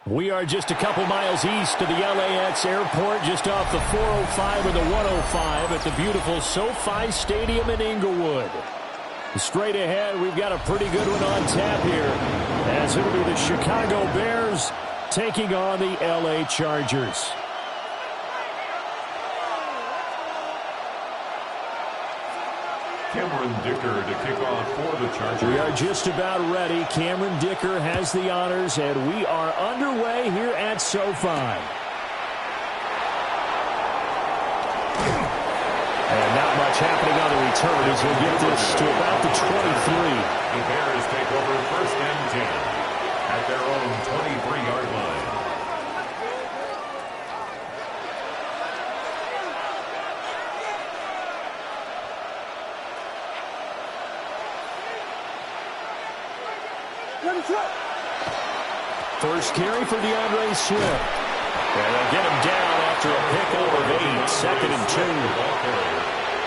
We are just a couple miles east of the LAX airport, just off the 405 or the 105 at the beautiful SoFi Stadium in Inglewood. Straight ahead, we've got a pretty good one on tap here, as it'll be the Chicago Bears taking on the LA Chargers. Cameron Dicker to kick off for the Chargers. We are just about ready. Cameron Dicker has the honors, and we are underway here at SoFi. And not much happening on the return as we'll get this to about the 23. The Bears take over 1st and 10 at their own 23-yard line. First carry for DeAndre Swift. And they'll get him down after a pickup of 8, 2nd and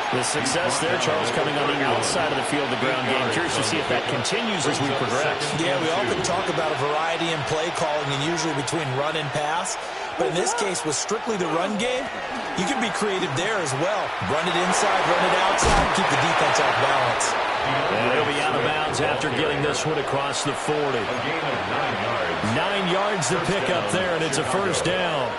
2. The success there, Charles, coming on the outside of the field, the ground game. Curious to see if that continues as we progress. Yeah, we often talk about a variety in play calling and usually between run and pass. But in this case, with strictly the run game, you can be creative there as well. Run it inside, run it outside, keep the defense off balance. And he'll be out of bounds after getting this one across the 40. A gain of 9 yards. 9 yards to pick up there, and it's a first down.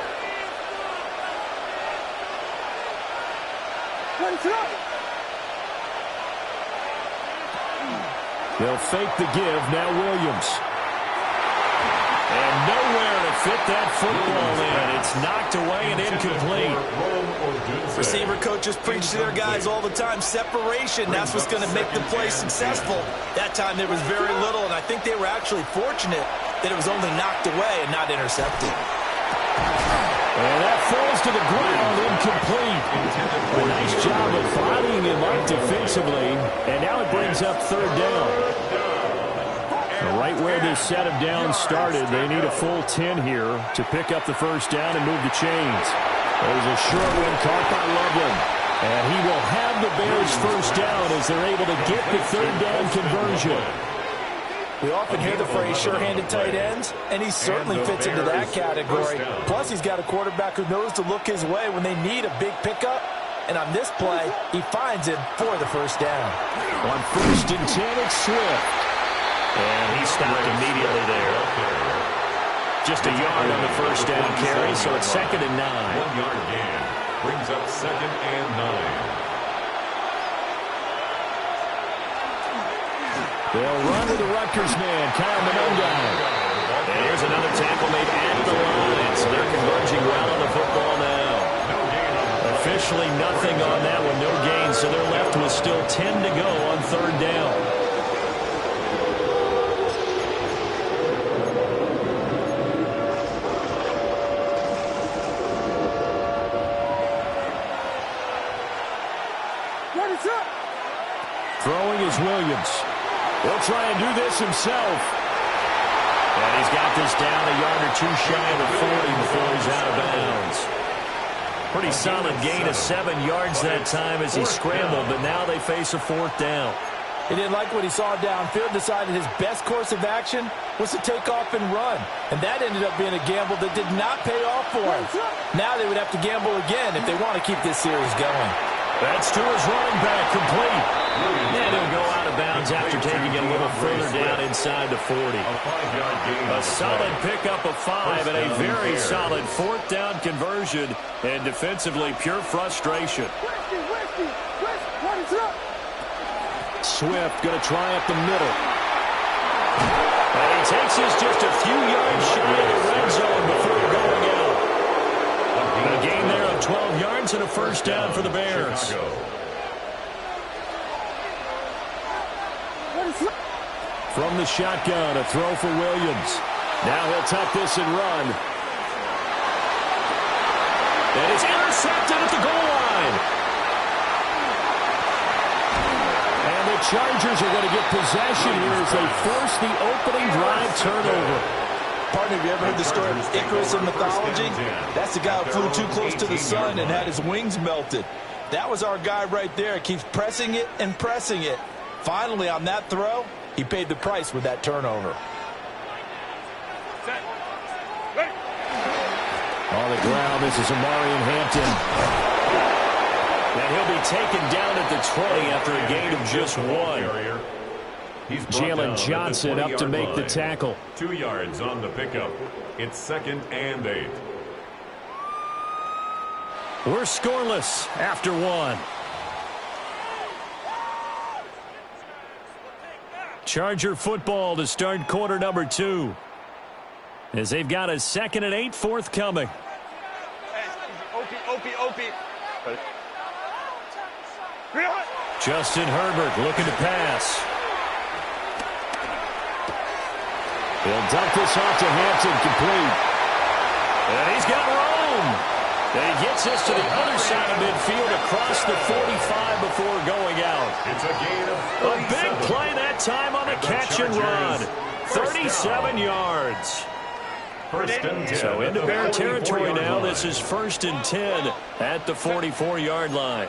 They'll fake the give. Now Williams. And nowhere to fit that football in. It's knocked away and incomplete. Receiver coaches preach to their guys all the time. Separation, that's what's going to make the play successful. That time there was very little, and I think they were actually fortunate that it was only knocked away and not intercepted. And that falls to the ground, incomplete. A nice job of bodying him up defensively, and now it brings up 3rd down. Right where this set of downs started, they need a full 10 here to pick up the first down and move the chains. There's a short one caught by Loveland. And he will have the Bears first down as they're able to get the 3rd down conversion. We often hear the phrase sure-handed tight ends, and he certainly fits into that category. Plus, he's got a quarterback who knows to look his way when they need a big pickup. And on this play, he finds it for the first down. On 1st and 10, it's Swift. And he stopped immediately there. Just a yard on the first down carry, so it's 2nd and 9. 1-yard gain brings up 2nd and 9. They'll run to the Rutgers man, Kyle Mononga. And here's another tackle made at the line, so they're converging well on the football now. Officially nothing on that one, no gain, so they're left with still 10 to go on 3rd down. Throwing is Williams. He'll try and do this himself. And he's got this down a yard or two shy of the 40 before he's out of bounds. Pretty solid gain of 7 yards that time as he scrambled, but now they face a 4th down. He didn't like what he saw downfield, decided his best course of action was to take off and run. And that ended up being a gamble that did not pay off for him. Now they would have to gamble again if they want to keep this series going. That's to his running back, complete. And he'll go out of bounds after taking it a little further down inside the 40. A solid pickup of 5 and a very solid 4th down conversion. And defensively, pure frustration. Swift going to try up the middle. And he takes us just a few yards shy of the red zone before going out. A gain there of 12 yards and a first down for the Bears. From the shotgun, a throw for Williams. Now he'll tuck this and run. And it's intercepted at the goal line. And the Chargers are going to get possession here as they force the opening drive turnover. Partner, have you ever heard the story of Icarus in mythology? That's the guy who flew too close to the sun and had his wings melted. That was our guy right there. Keeps pressing it and pressing it. Finally, on that throw, he paid the price with that turnover. Set. On the ground, this is Amarian Hampton. And he'll be taken down at the 20 after a gain of just 1. Jalen Johnson up to make the tackle. 2 yards on the pickup. It's 2nd and 8. We're scoreless after 1. Charger football to start quarter number 2. As they've got a 2nd and 8 forthcoming. Justin Herbert looking to pass. He'll dump this off to Hampton, complete. And he's got room. And he gets us to the other side of midfield across the 45 before going out. It's a gain of 37. A big play that time on the catch and run. 37 yards. First and 10. So into Bear territory now. This is 1st and 10 at the 44-yard line.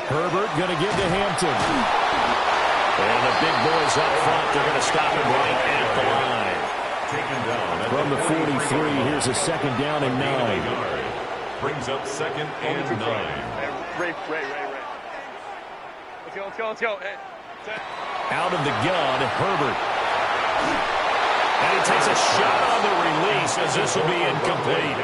Herbert going to give to Hampton. And the big boys up front, they're going to stop him right at the line. Taken down from the 43, here's a 2nd down and 9. Brings up 2nd and 9. Ray. Let's go. Out of the gun, Herbert. And he takes a shot on the release as this will be incomplete.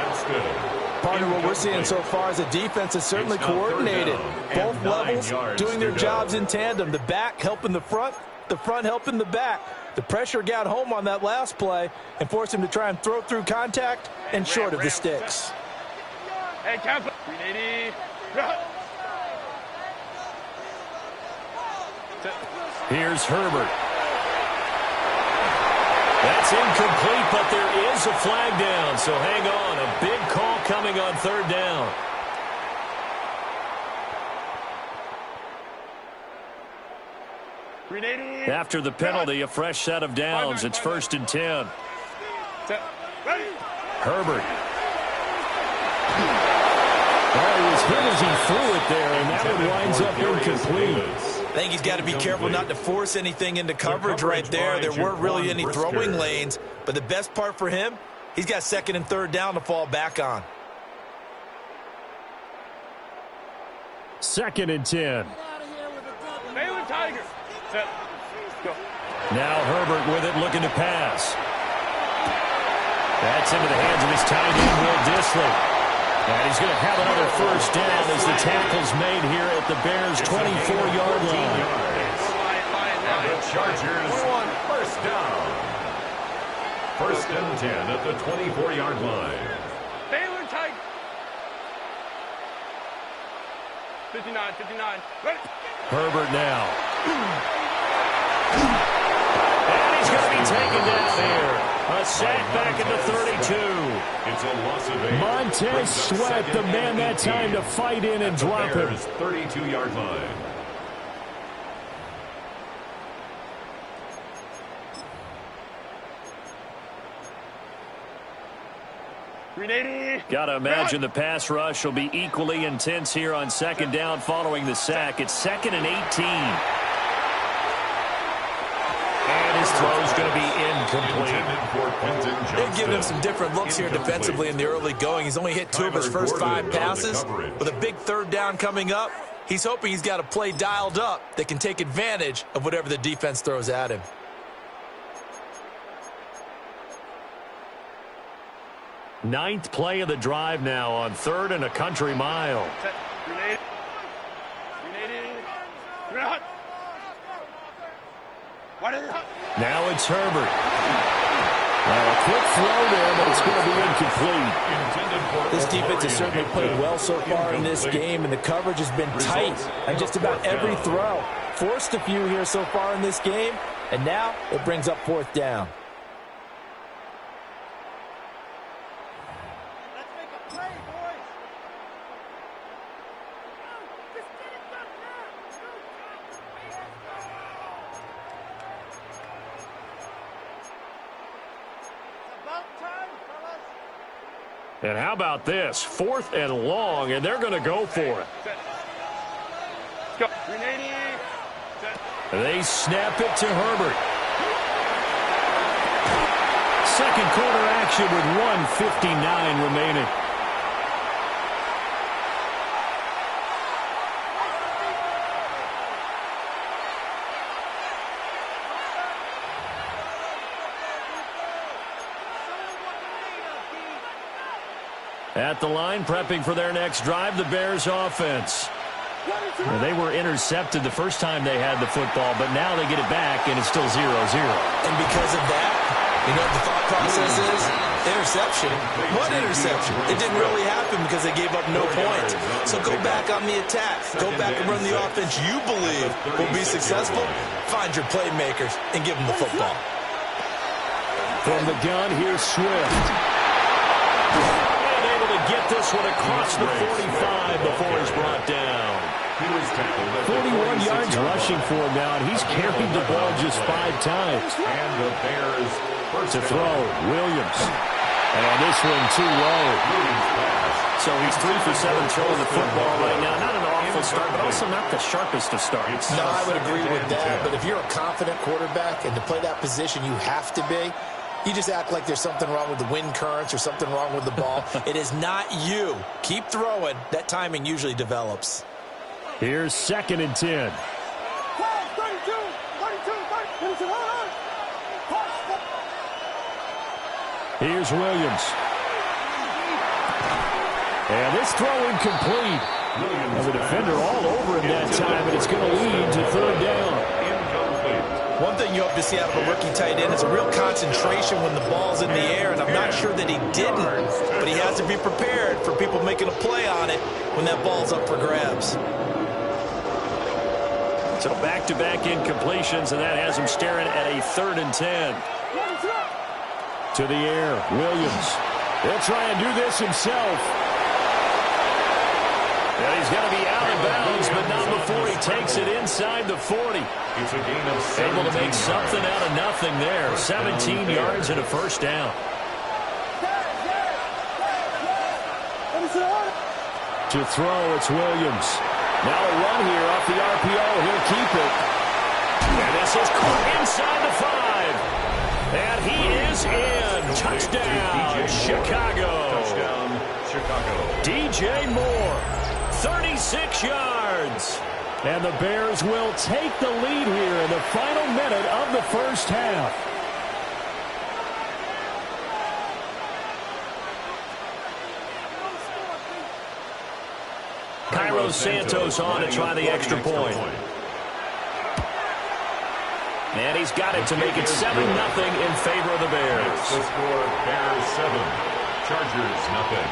Partner, what we're seeing so far is the defense is certainly coordinated. Both levels doing their jobs in tandem. The back helping the front helping the back. The pressure got home on that last play and forced him to try and throw through contact and short of the sticks. Hey, Kappa. 380. Here's Herbert. That's incomplete, but there is a flag down, so hang on. A big call coming on 3rd down. After the penalty, a fresh set of downs. It's 1st and 10. Herbert. Well, he was hit as he threw it there, and that one winds up incomplete. I think he's got to be careful not to force anything into coverage right there. There weren't really any throwing lanes, but the best part for him, he's got 2nd and 3rd down to fall back on. 2nd and 10. Tiger. Now Herbert with it, looking to pass. That's into the hands of his tight end, Will Dissly. And he's going to have another 1st down as the tackle's made here at the Bears' 24-yard line. The Chargers, 1st down. 1st and 10 at the 24-yard line. Baylor Tiger. 59. Ready. Herbert now. And he's going to be taken down here. A sack back at the 32. It's a loss of 8. Montez Sweat, the man that time to fight in and drop him. 32-yard line. Got to imagine the pass rush will be equally intense here on 2nd down following the sack. It's 2nd and 18. And his throw's going to be incomplete. They've given him some different looks here defensively in the early going. He's only hit 2 of his first 5 passes. With a big 3rd down coming up, he's hoping he's got a play dialed up that can take advantage of whatever the defense throws at him. Ninth play of the drive now on 3rd and a country mile. Now it's Herbert. A quick throw there, but it's going to be incomplete. This defense has certainly played well so far in this game, and the coverage has been tight on just about every throw. Forced a few here so far in this game, and now it brings up 4th down. And how about this? 4th and long, and they're going to go for it. They snap it to Herbert. second quarter action with 1:59 remaining. At the line, prepping for their next drive, the Bears offense. Well, they were intercepted the first time they had the football, but now they get it back, and it's still 0-0. And because of that, you know what the thought process is? Interception. What interception? It didn't really happen because they gave up no points. So go back on the attack. Go back and run the offense you believe will be successful. Find your playmakers and give them the football. From the gun, here's Swift. And able to get this one across the 45 before he's brought down. 41 yards rushing for him now, and he's carried the ball just 5 times. And the Bears to throw, Williams. And this one too low. So he's 3 for 7 throwing the football right now. Not an awful start, but also not the sharpest of starts. No, I would agree with that. But if you're a confident quarterback and to play that position you have to be, you just act like there's something wrong with the wind currents or something wrong with the ball. It is not you. Keep throwing. That timing usually develops. Here's 2nd and 10. Here's Williams. And this throw incomplete. And the defender all over him that time, and it's going to lead to 3rd down. One thing you hope to see out of a rookie tight end is a real concentration when the ball's in the air, and I'm not sure that he didn't, but he has to be prepared for people making a play on it when that ball's up for grabs. So back-to-back incompletions, and that has him staring at a 3rd and 10. To the air, Williams. He'll try and do this himself. And he's going to be out of bounds, but not before he takes it inside the 40. It's a gain of 17 Able to make something out of nothing there. 17 yards and a 1st down. To throw, it's Williams. Now a run here off the RPO. He'll keep it. And this is caught inside the 5. And he is in. Touchdown, Chicago. Touchdown, Chicago. DJ Moore, 36 yards. And the Bears will take the lead here in the final minute of the 1st half. Cairo Santos on to try the extra point. And he's got it to make it 7-0 in favor of the Bears. The score, Bears 7, Chargers nothing.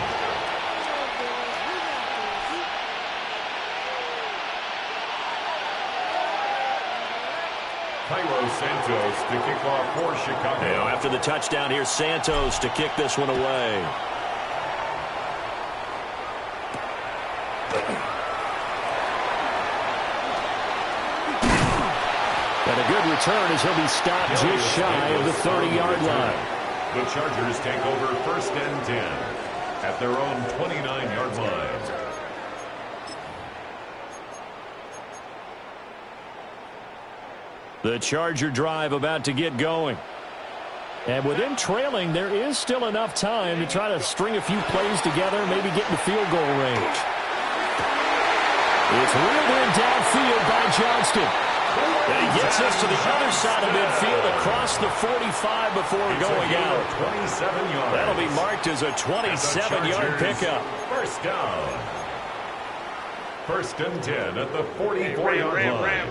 Cairo Santos to kick off for Chicago. Now after the touchdown, here's Santos to kick this one away. And a good return as he'll be stopped just shy of the 30-yard line. The Chargers take over 1st and 10 at their own 29-yard line. The Charger drive about to get going. And with them trailing, there is still enough time to try to string a few plays together, maybe get in the field goal range. It's reeled in downfield by Johnston. And he gets us to the other side of midfield across the 45 before going out. 27 yards. That'll be marked as a 27-yard pickup. 1st down. 1st and 10 at the 44-yard line.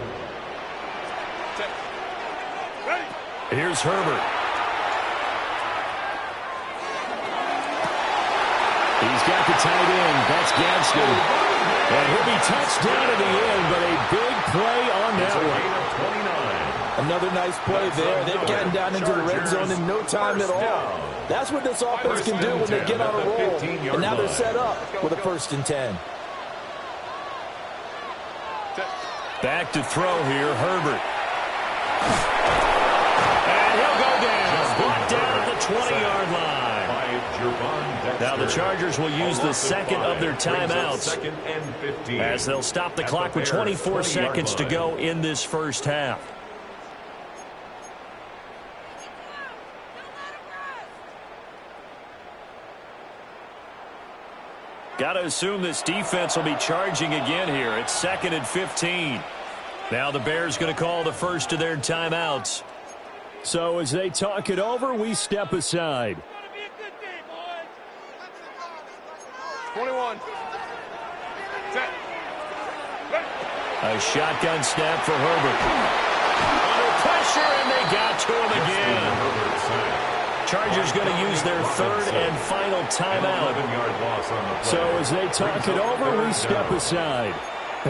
Here's Herbert. He's got the tight end. That's Gadsden. And he'll be touched down at the end, but a big play on that one. Another nice play there. They've gotten down into the red zone in no time at all. That's what this offense can do when they get on a roll. And now they're set up with a 1st and 10. Back to throw here, Herbert. And he'll go down. Brought down at the 20-yard line. Now the Chargers will use the 2nd of their timeouts as they'll stop the clock with 24 seconds to go in this 1st half. Got to assume this defense will be charging again here. It's 2nd and 15. Now the Bears going to call the first of their timeouts. So as they talk it over, we step aside. 21. Set. A shotgun snap for Herbert. Under pressure, and they got to him again. Chargers going to use their 3rd and final timeout. So as they talk it over, we step aside.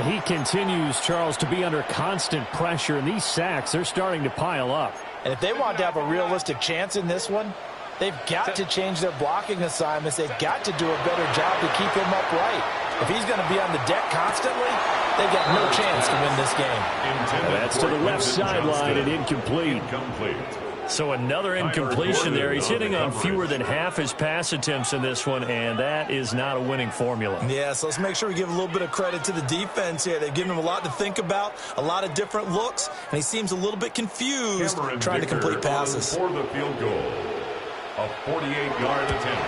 He continues, Charles, to be under constant pressure, and these sacks, they're starting to pile up. And if they want to have a realistic chance in this one, they've got to change their blocking assignments. They've got to do a better job to keep him upright. If he's going to be on the deck constantly, they've got no chance to win this game. That's to the left sideline and incomplete. So another incompletion there. He's hitting on fewer than half his pass attempts in this one, and that is not a winning formula. Yeah, so let's make sure we give a little bit of credit to the defense here. They've given him a lot to think about, a lot of different looks, and he seems a little bit confused trying to complete passes. For the field goal, a 48-yard attempt.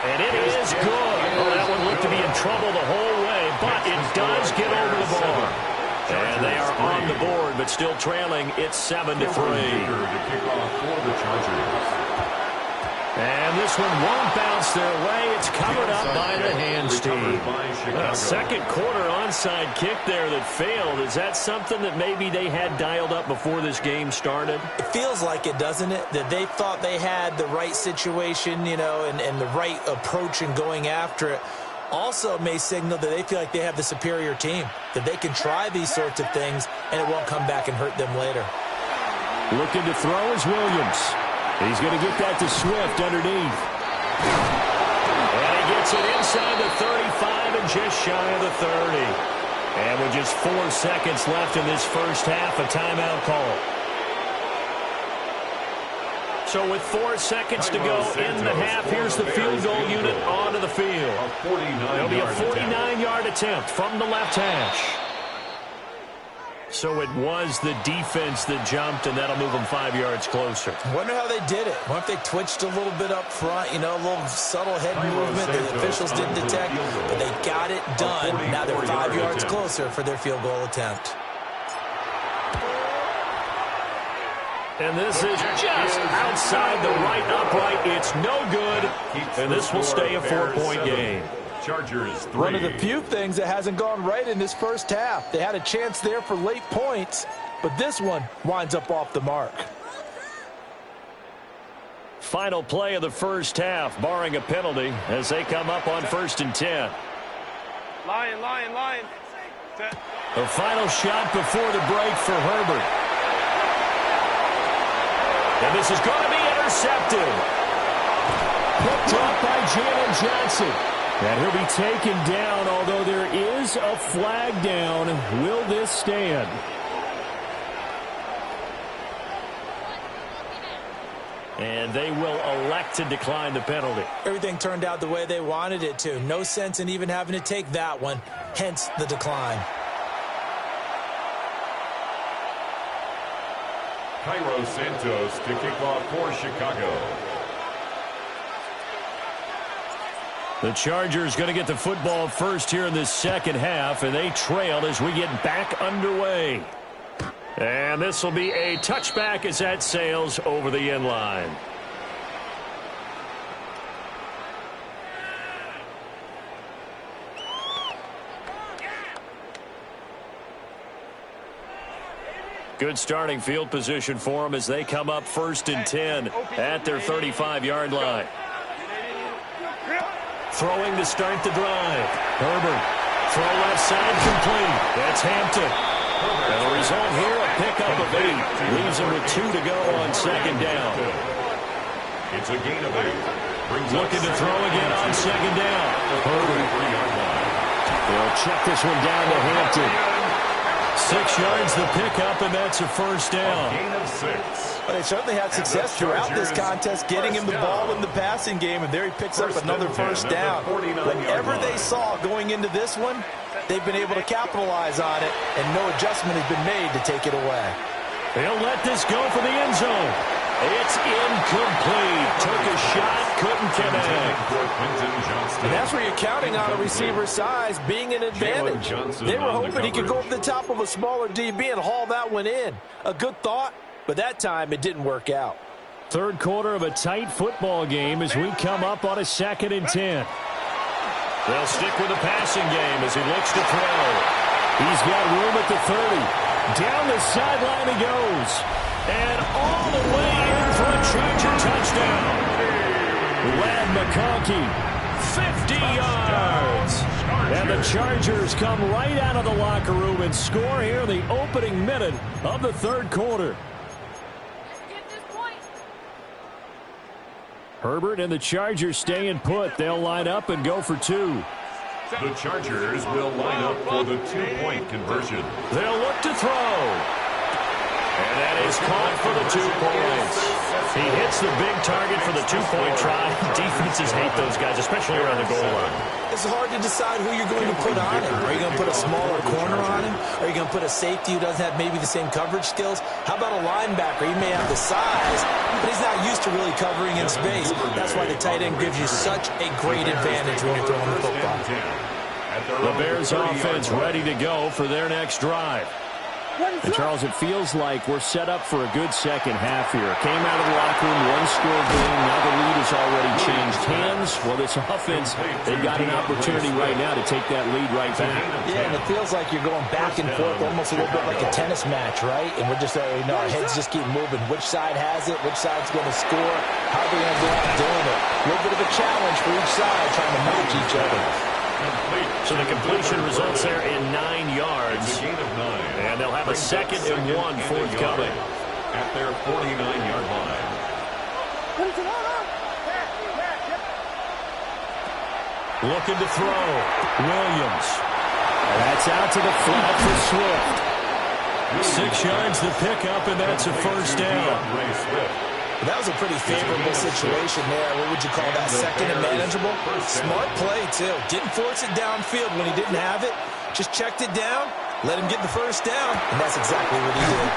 And it is good. Oh, that one looked to be in trouble the whole way, but it does get over the bar. And they are on the board, but still trailing. It's 7-3. And this one won't bounce their way. It's covered up by the hands team. A second quarter onside kick there that failed. Is that something that maybe they had dialed up before this game started? It feels like it, doesn't it? That they thought they had the right situation, you know, and the right approach in going after it. Also may signal that they feel like they have the superior team, that they can try these sorts of things, and it won't come back and hurt them later. Looking to throw is Williams. He's going to get that to Swift underneath. And he gets it inside the 35 and just shy of the 30. And with just 4 seconds left in this first half, a timeout call. So with 4 seconds to go in the half, here's the field goal unit onto the field. It'll be a 49-yard attempt from the left hash. So it was the defense that jumped, and that'll move them 5 yards closer. I wonder how they did it. I wonder if they twitched a little bit up front, you know, a little subtle head movement that the officials didn't detect, but they got it done. Now they're 5 yards closer for their field goal attempt. And this is just outside the right upright. It's no good, and this will stay a 4-point game. Chargers 3. One of the few things that hasn't gone right in this first half. They had a chance there for late points, but this one winds up off the mark. Final play of the first half, barring a penalty, as they come up on 1st and 10. Lion. Set. The final shot before the break for Herbert. And this is going to be intercepted. Picked up by Jalen Johnson. And he'll be taken down, although there is a flag down. Will this stand? And they will elect to decline the penalty. Everything turned out the way they wanted it to. No sense in even having to take that one, hence the decline. Cairo Santos to kick off for Chicago. The Chargers going to get the football first here in this second half, and they trail as we get back underway. And this will be a touchback as that sails over the end line. Good starting field position for them as they come up 1st and 10 at their 35-yard line. Throwing to start the drive. Herbert. Throw left side complete. That's Hampton. And the result here, a pickup of 8. Leaves him with 2 to go on 2nd down. It's a gain of 8. Looking to throw again on 2nd down. Herbert. They'll check this one down to Hampton. 6 yards the pickup, and that's a 1st down. Gain of 6. Well, they certainly had success throughout this contest, getting him the ball in the passing game, and there he picks up another 1st down. Whatever they saw going into this one, they've been able to capitalize on it, and no adjustment has been made to take it away. They'll let this go for the end zone. It's incomplete. Took a shot, couldn't connect. And that's where you're counting on a receiver's size being an advantage. They were hoping he could go over the top of a smaller DB and haul that one in. A good thought, but that time it didn't work out. Third quarter of a tight football game as we come up on a 2nd and 10. They'll stick with the passing game as he looks to throw. He's got room at the 30. Down the sideline he goes. And all the way in for a Charger touchdown. Lad McConkey, 50 yards. And the Chargers come right out of the locker room and score here in the opening minute of the third quarter. Herbert and the Chargers staying put. They'll line up and go for 2. The Chargers will line up for the 2-point conversion. They'll look to throw. And that is caught for the 2 points. He hits the big target for the 2-point try. Defenses hate those guys, especially around the goal line. It's hard to decide who you're going to put on him. Are you going to put a smaller corner on him? Are you going to put a safety who doesn't have maybe the same coverage skills? How about a linebacker? He may have the size, but he's not used to really covering in space. That's why the tight end gives you such a great advantage when you're throwing the football. The Bears offense ready to go for their next drive. And, Charles, it feels like we're set up for a good second half here. Came out of the locker room, one-score game. Now the lead has already changed hands. Well, this offense, they've got an opportunity right now to take that lead right back. Yeah, and it feels like you're going back and forth almost a little bit like a tennis match, right? And we're just, our heads just keep moving. Which side has it? Which side's going to score? How are they going to go out doing it? A little bit of a challenge for each side trying to match each other. So the completion results there in 9 yards. And they'll have a 2nd and 1 forthcoming. At their 49-yard line. Looking to throw. Williams. That's out to the flat for Swift. 6 yards to pick up, and that's a first down. That was a pretty favorable situation there. What would you call that? 2nd and manageable? Smart play, too. Didn't force it downfield when he didn't have it. Just checked it down, let him get the first down, and that's exactly what he did.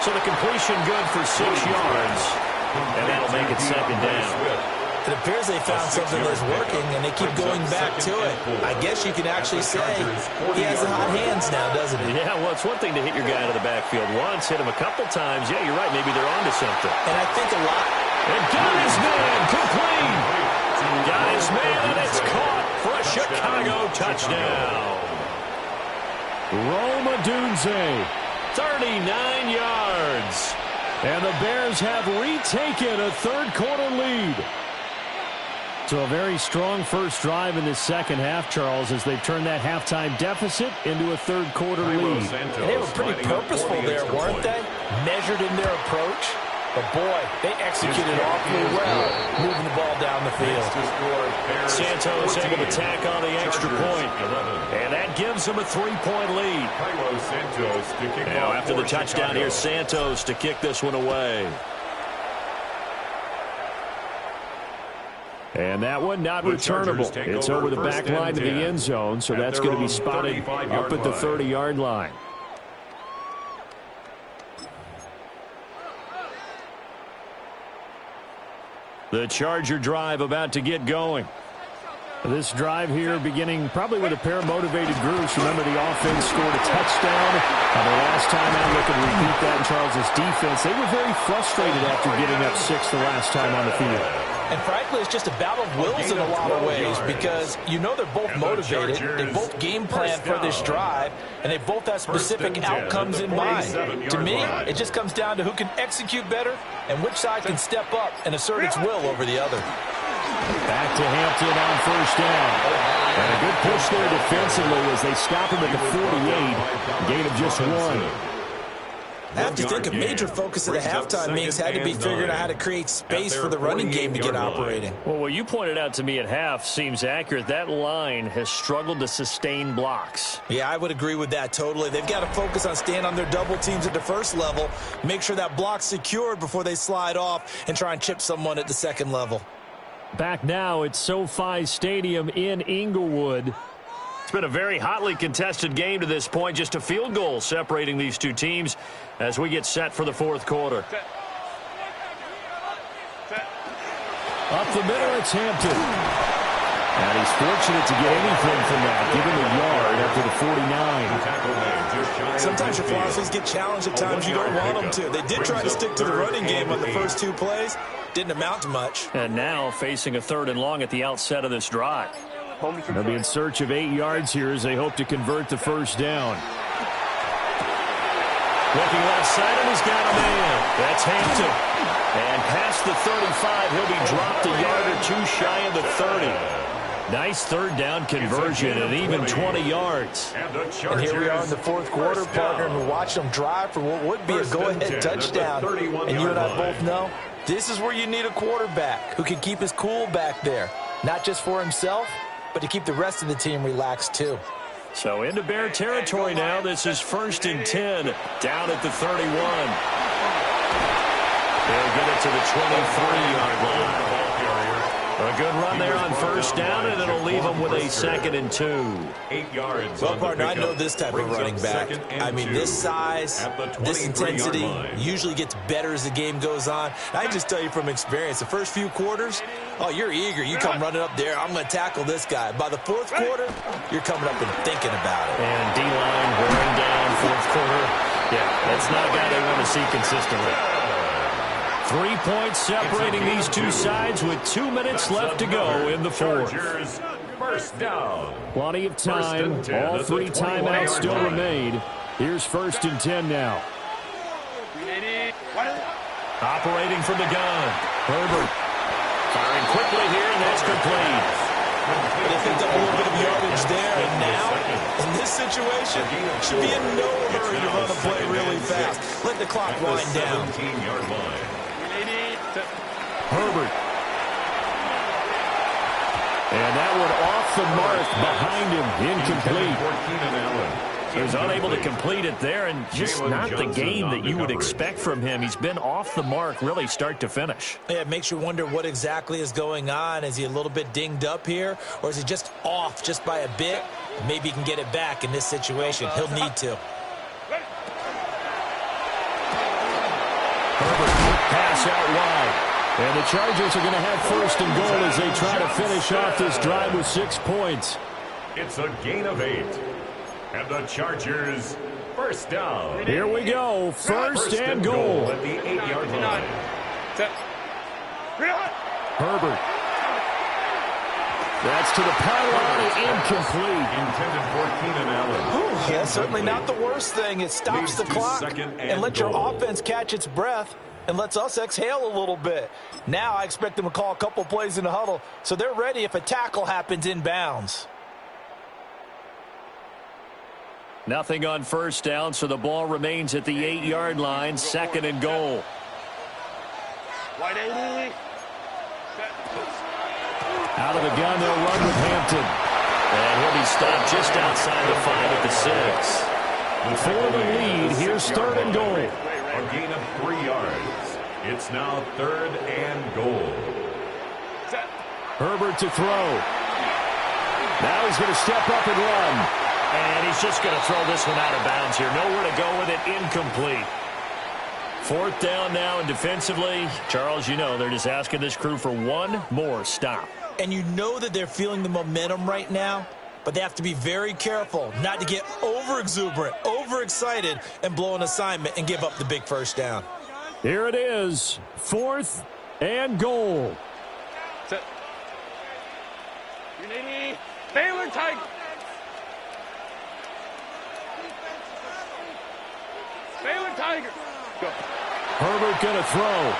So the completion good for 6 yards, and that'll make it 2nd down. It appears they found something that's working, and they keep going back to it. I guess you can actually say he has the hot hands now, doesn't he? Yeah, well, it's one thing to hit your guy out of the backfield once, hit him a couple times. Yeah, you're right. Maybe they're onto something. And I think a lot. And got his man, complete. Got his man, and it's caught for a Chicago touchdown. Rome Odunze, 39 yards. And the Bears have retaken a third-quarter lead. So a very strong first drive in the second half, Charles, as they've turned that halftime deficit into a third-quarter lead. And they were pretty purposeful there, weren't they? Measured in their approach. But, boy, they executed awfully well, moving the ball down the field. Santos able to tack on the extra point. And that gives them a 3-point lead. Now, after the touchdown, here's Santos to kick this one away. And that one not returnable. It's over the back line of the end zone, so that's going to be spotted up at the 30-yard line. The Charger drive about to get going. This drive here beginning probably with a pair of motivated groups. Remember, the offense scored a touchdown. The last time out, look at repeat that in Charles' defense. They were very frustrated after giving up 6 the last time on the field. And frankly, it's just a battle of wills in a lot of ways because you know they're both motivated. They both game plan for this drive, and they both have specific outcomes in mind. To me, it just comes down to who can execute better and which side can step up and assert its will over the other. Back to Hampton on first down. And a good push there defensively as they stop him at the 48. Gain of just 1. I have to think a major focus of the halftime mix had to be figuring out how to create space for the running game to get operating. Well, what you pointed out to me at half seems accurate. That line has struggled to sustain blocks. Yeah, I would agree with that totally. They've got to focus on staying on their double teams at the first level, make sure that block's secured before they slide off and try and chip someone at the second level. Back now at SoFi Stadium in Inglewood. It's been a very hotly contested game to this point. Just a field goal separating these two teams as we get set for the fourth quarter. Up the middle, it's Hampton. And he's fortunate to get anything from that, given the yard after the 49. Sometimes your philosophies get challenged at times you don't want them to. They did try to stick to the running game on the first 2 plays. Didn't amount to much. And now facing a 3rd and long at the outset of this drive. They'll be in search of 8 yards here as they hope to convert the first down. Looking left side, and he's got a man. That's Hampton. And past the 35, he'll be dropped a yard or 2 shy of the 30. Nice 3rd down conversion and even 20 yards. And here we are in the 4th quarter, partner, and we're watching them drive for what would be a go-ahead touchdown. And you and I both know this is where you need a quarterback who can keep his cool back there. Not just for himself, but to keep the rest of the team relaxed too. So into Bear territory now. This is 1st and 10 down at the 31. They'll get it to the 23-yard line. A good run there on 1st down, and it'll leave them with a 2nd and 2. 8 yards. Well, partner, I know this type of running back. I mean, this size, this intensity usually gets better as the game goes on. I just tell you from experience, the first few quarters, oh, you're eager. You come running up there, I'm going to tackle this guy. By the 4th quarter, you're coming up and thinking about it. And D-line wearing down 4th quarter. Yeah, that's not a guy they want to see consistently. 3 points separating these two sides with 2 minutes left to go in the 4th. First down. Plenty of time. All 3 timeouts still remain. Here's 1st and 10 now. Operating from the gun. Herbert. Firing quickly here, and that's complete. They picked up a little bit of yardage there, and now, in this situation, should be in no hurry to run a play really fast. Let the clock wind down. 17-yard line. Herbert. And that one off the mark behind him, incomplete. He was unable to complete it there, and just not the game that you would expect from him. He's been off the mark really start to finish. Yeah, it makes you wonder what exactly is going on. Is he a little bit dinged up here, or is he just off just by a bit? Maybe he can get it back in this situation. He'll need to. Herbert, pass out wide. And the Chargers are going to have 1st and goal as they try to finish off this drive with 6 points. It's a gain of 8. And the Chargers, 1st down. Here we go. 1st and goal. At the 8-yard line. Herbert. That's to the pylon and incomplete. Intended for Keenan Allen. Yeah, certainly not the worst thing. It stops the clock and lets your offense catch its breath and lets us exhale a little bit. Now I expect them to call a couple plays in the huddle so they're ready if a tackle happens inbounds. Nothing on 1st down, so the ball remains at the 8-yard line. 2nd and goal. Out of the gun, they'll run with Hampton. And he'll be stopped just outside the 5 at the 6. For the lead, here's 3rd and goal. A gain of 3 yards. It's now 3rd and goal. Herbert to throw. Now he's going to step up and run. And he's just going to throw this one out of bounds here. Nowhere to go with it. Incomplete. 4th down now, and defensively, Charles, you know, they're just asking this crew for one more stop. And you know that they're feeling the momentum right now, but they have to be very careful not to get over-exuberant, over-excited, and blow an assignment and give up the big 1st down. Here it is, 4th and goal. Set. Baylor Tiger. Baylor Tiger. Go. Herbert going to throw.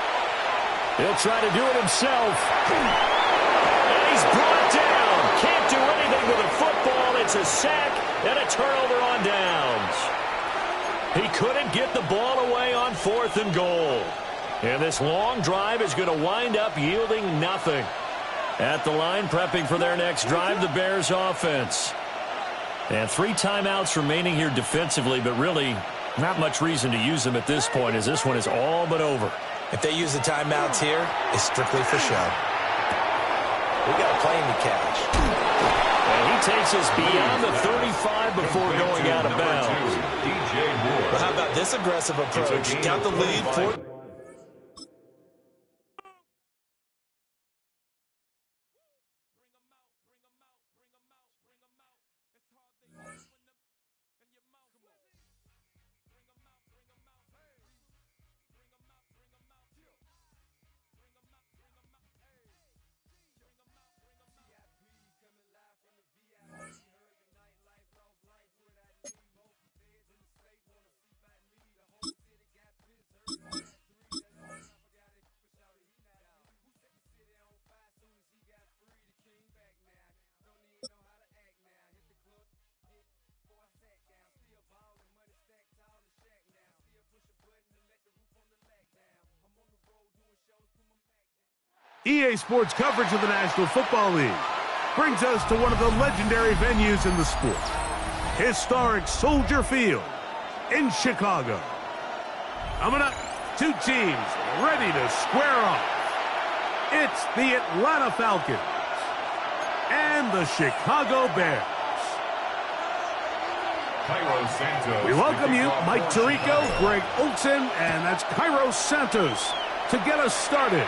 He'll try to do it himself. And he's brought down. Can't do anything with a football. It's a sack and a turnover on downs. He couldn't get the ball away on 4th and goal. And this long drive is going to wind up yielding nothing. At the line, prepping for their next drive, the Bears offense. And 3 timeouts remaining here defensively, but really not much reason to use them at this point, as this one is all but over. If they use the timeouts here, it's strictly for show. We got a plane to catch. And he takes us beyond the 35 before going out of bounds. Well, how about this aggressive approach? Got the lead for EA Sports coverage of the National Football League brings us to one of the legendary venues in the sport, historic Soldier Field in Chicago. Coming up, two teams ready to square off. It's the Atlanta Falcons and the Chicago Bears. We welcome you, Mike Tirico, Greg Olson, and that's Cairo Santos to get us started.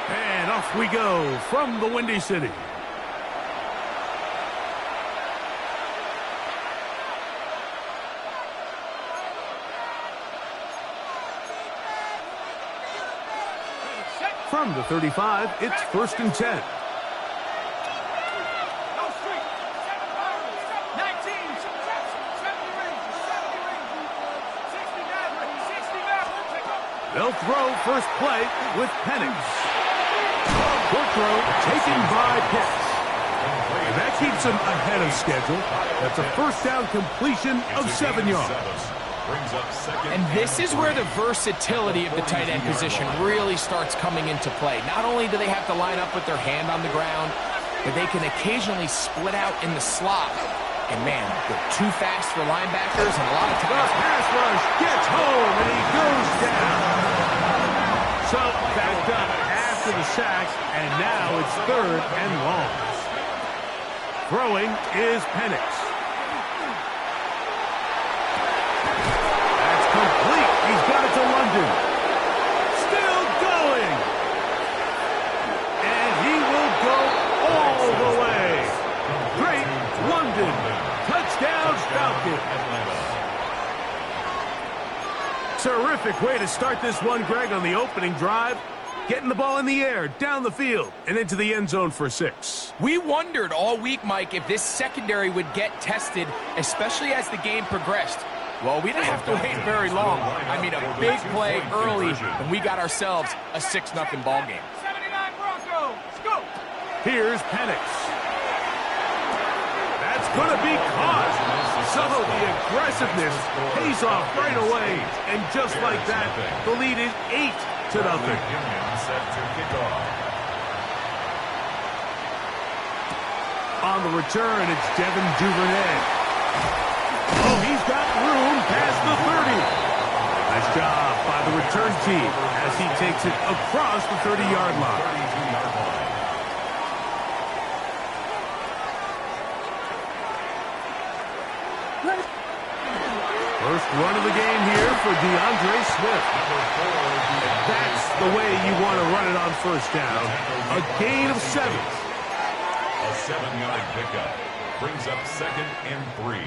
And off we go from the Windy City. From the 35, it's 1st and 10. They'll throw first play with Penix. Short throw taken by Pitts. And that keeps him ahead of schedule. That's a first down completion of 7 yards. And this is where the versatility of the tight end position really starts coming into play. Not only do they have to line up with their hand on the ground, but they can occasionally split out in the slot. And man, they're too fast for linebackers, and a lot of times the pass rush gets home, and he goes down. So backed up after the sack, and now it's 3rd and long. Throwing is Penix. That's complete. He's got it to London. Still going. And he will go all the way. Great London. Touchdown, Falcons. Terrific way to start this one, Greg, on the opening drive. Getting the ball in the air, down the field, and into the end zone for 6. We wondered all week, Mike, if this secondary would get tested, especially as the game progressed. Well, we didn't have to wait very long. I mean, a big play early, and we got ourselves a 6-0 ball game. 79 Broncos, let's go! Here's Penix. That's going to be caught. So the aggressiveness pays off right away. And just like that, the lead is 8-0. On the return, it's Devin Duvernay. Oh, he's got room past the 30. Nice job by the return team as he takes it across the 30-yard line. First run of the game here for DeAndre Swift. That's the way you want to run it on first down. A gain of 7. A 7-yard pickup brings up 2nd and 3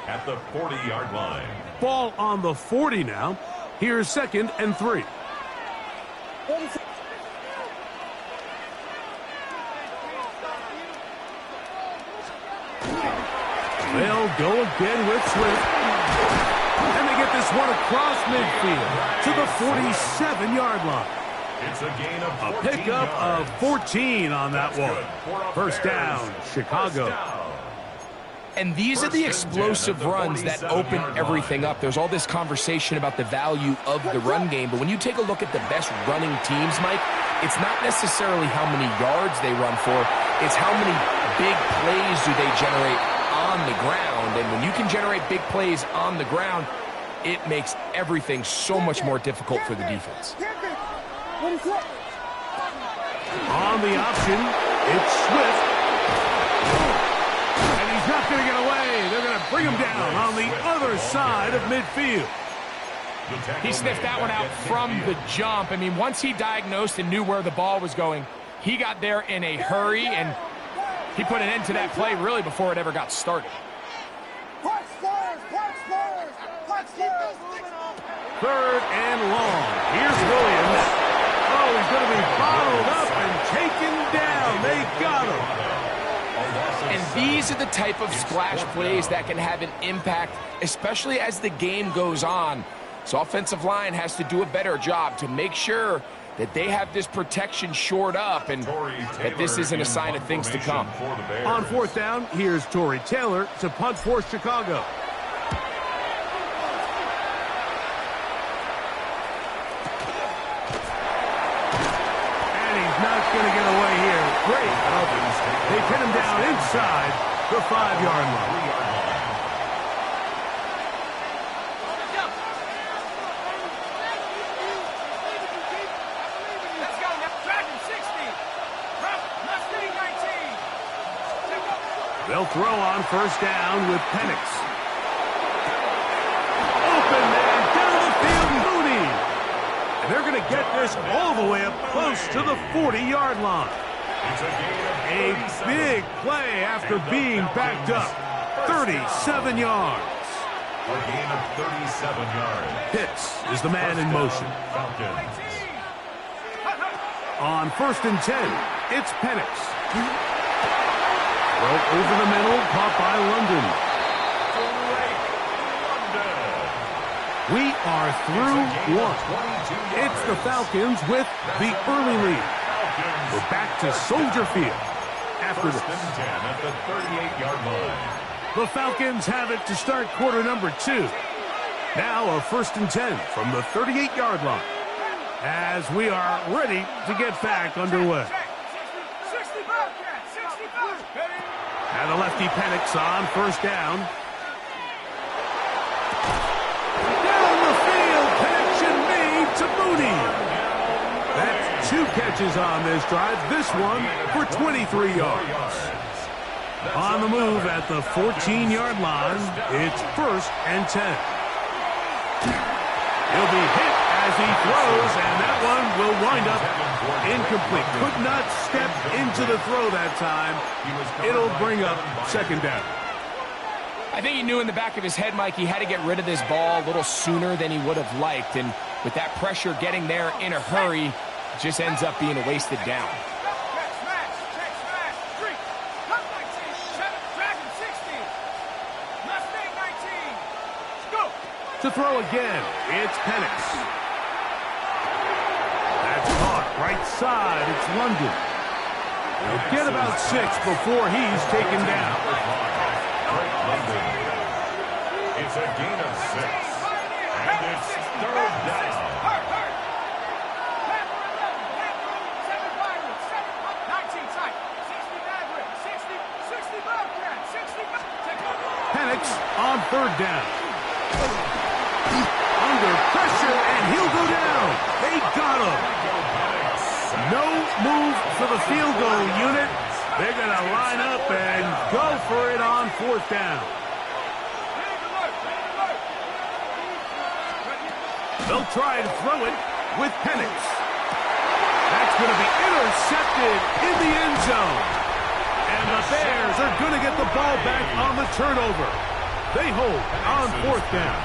at the 40-yard line. Ball on the 40 now. Here's 2nd and 3. They'll go again with Swift. And they get this one across midfield to the 47-yard line. It's a gain of 14 A pickup yards. of 14 on that one. First down, Chicago. And these are the explosive runs that open everything up. There's all this conversation about the value of the run game, but when you take a look at the best running teams, Mike, it's not necessarily how many yards they run for, it's how many big plays do they generate on the ground. And when you can generate big plays on the ground, it makes everything so much more difficult for the defense. On the option, it's Swift. And he's not going to get away. They're going to bring him down on the other side of midfield. He sniffed that one out from the jump. I mean, once he diagnosed and knew where the ball was going, he got there in a hurry, and he put an end to that play really before it ever got started. Third and long. Here's Williams. Oh, he's going to be bottled up and taken down. They got him. And these are the type of splash plays that can have an impact, especially as the game goes on. So offensive line has to do a better job to make sure that they have this protection shored up and that this isn't a sign of things to come. On fourth down, here's Tory Taylor to punt for Chicago. And he's not inside the 5-yard line. Let's go now. Dragon 60. Mustang 19. They'll throw on first down with Penix. Open man down the field, Mooney. And they're going to get this all the way up close to the 40-yard line. A big play after being backed up. 37 yards. A gain of 37 yards. Pitts is the man in motion. Falcons. On first and 10, it's Penix. Throw over the middle, caught by London. We are through one. It's the Falcons with the early lead. We're back to Soldier Field after this. At the 38-yard line. The Falcons have it to start quarter number 2. Now a first and 10 from the 38-yard line as we are ready to get back underway. 65. 65. And the lefty Penix on first down. Down the field, connection made to Mooney. That's 2 catches on this drive. This one for 23 yards. On the move at the 14-yard line, it's first and 10. He'll be hit as he throws, and that one will wind up incomplete. Could not step into the throw that time. It'll bring up second down. I think he knew in the back of his head, Mike, he had to get rid of this ball a little sooner than he would have liked. And with that pressure getting there in a hurry, it just ends up being a wasted down. To throw again, it's Penix. That's caught right side. It's London. He'll get about 6 before he's taken down. It's a gain of 6. And it's third down. Penix on third down. Under pressure, and he'll go down. They got him. No move for the field goal unit. They're going to line up and go for it on fourth down. They'll try to throw it with Penix. That's going to be intercepted in the end zone. And the Bears are going to get the ball back on the turnover. They hold on fourth down.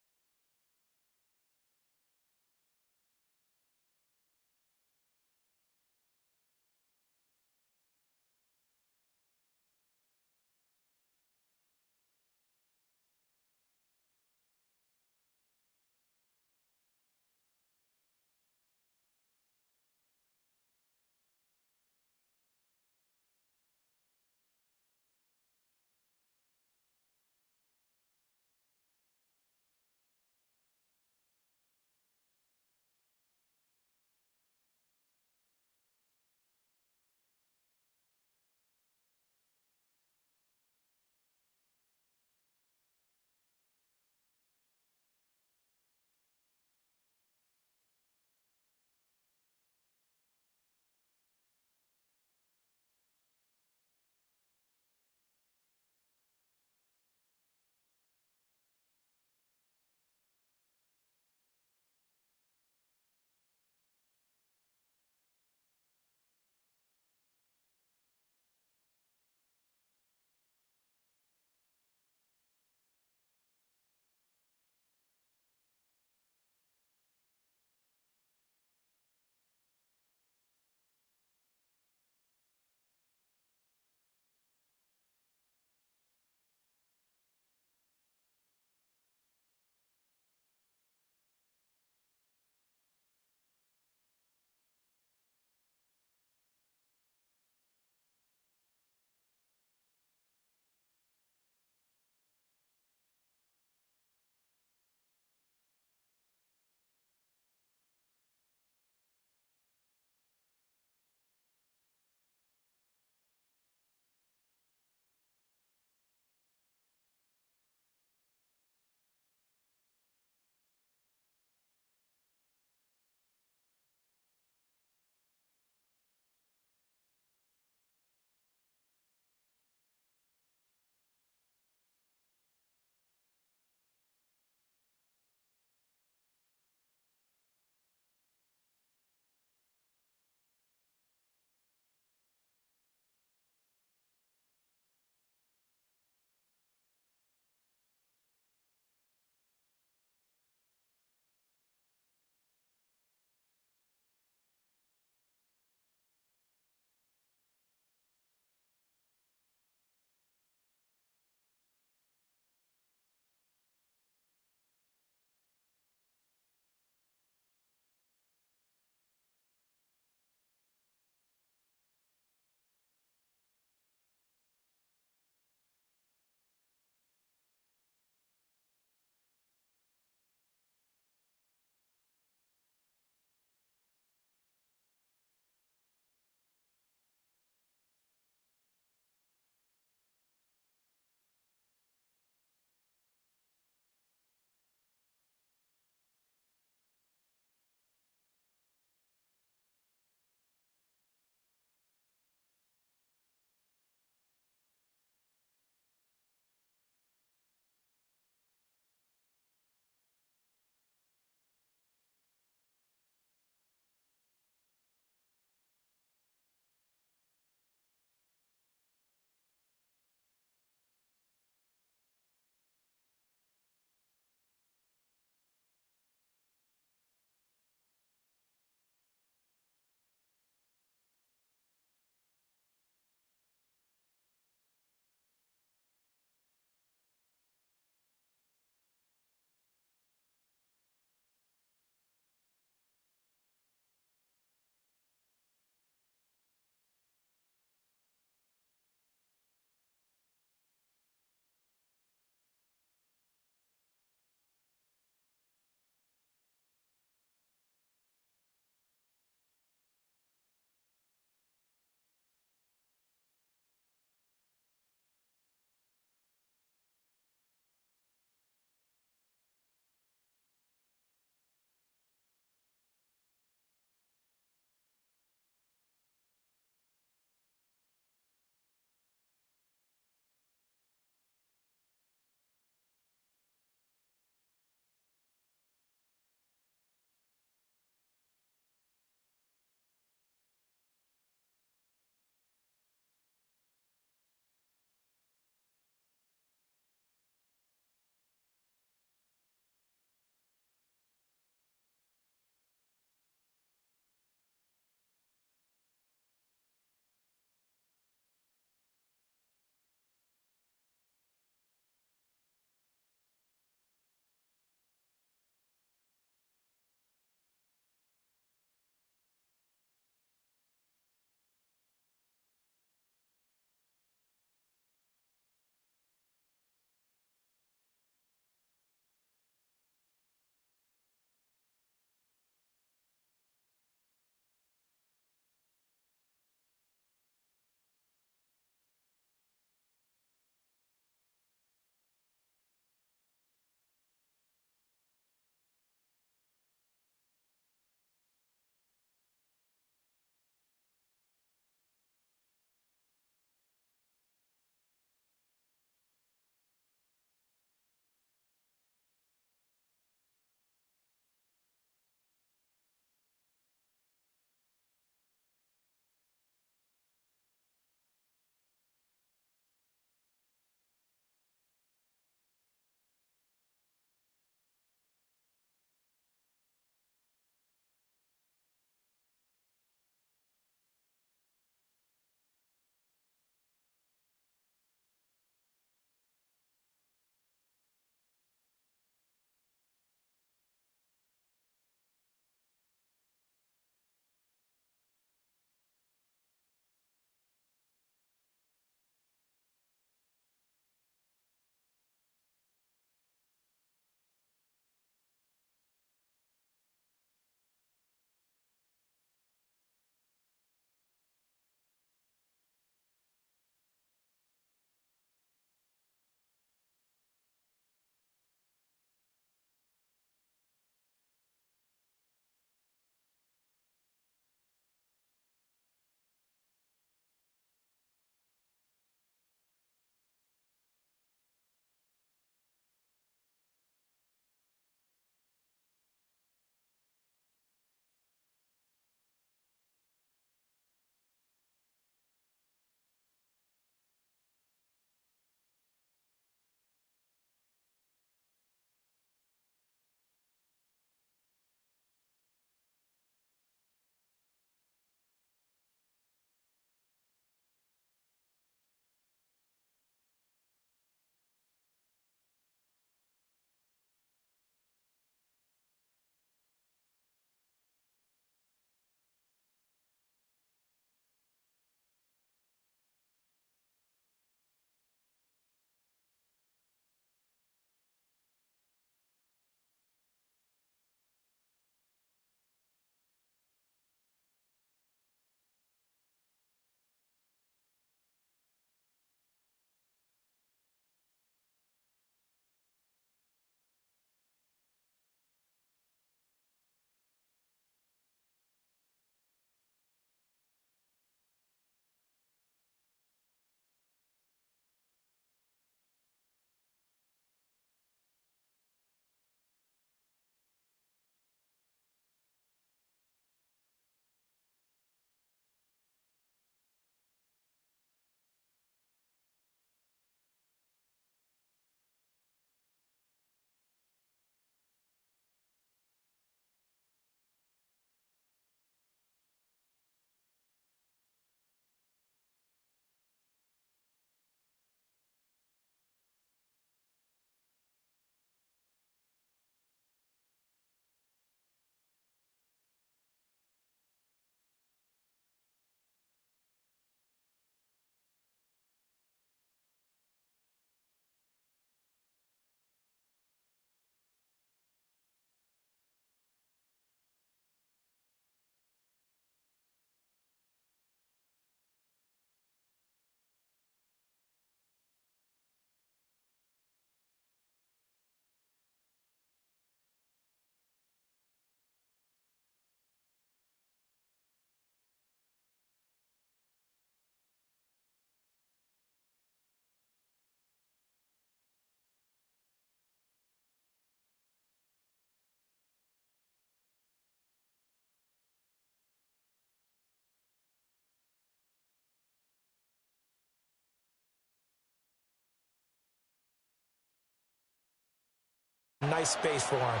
Nice space for him.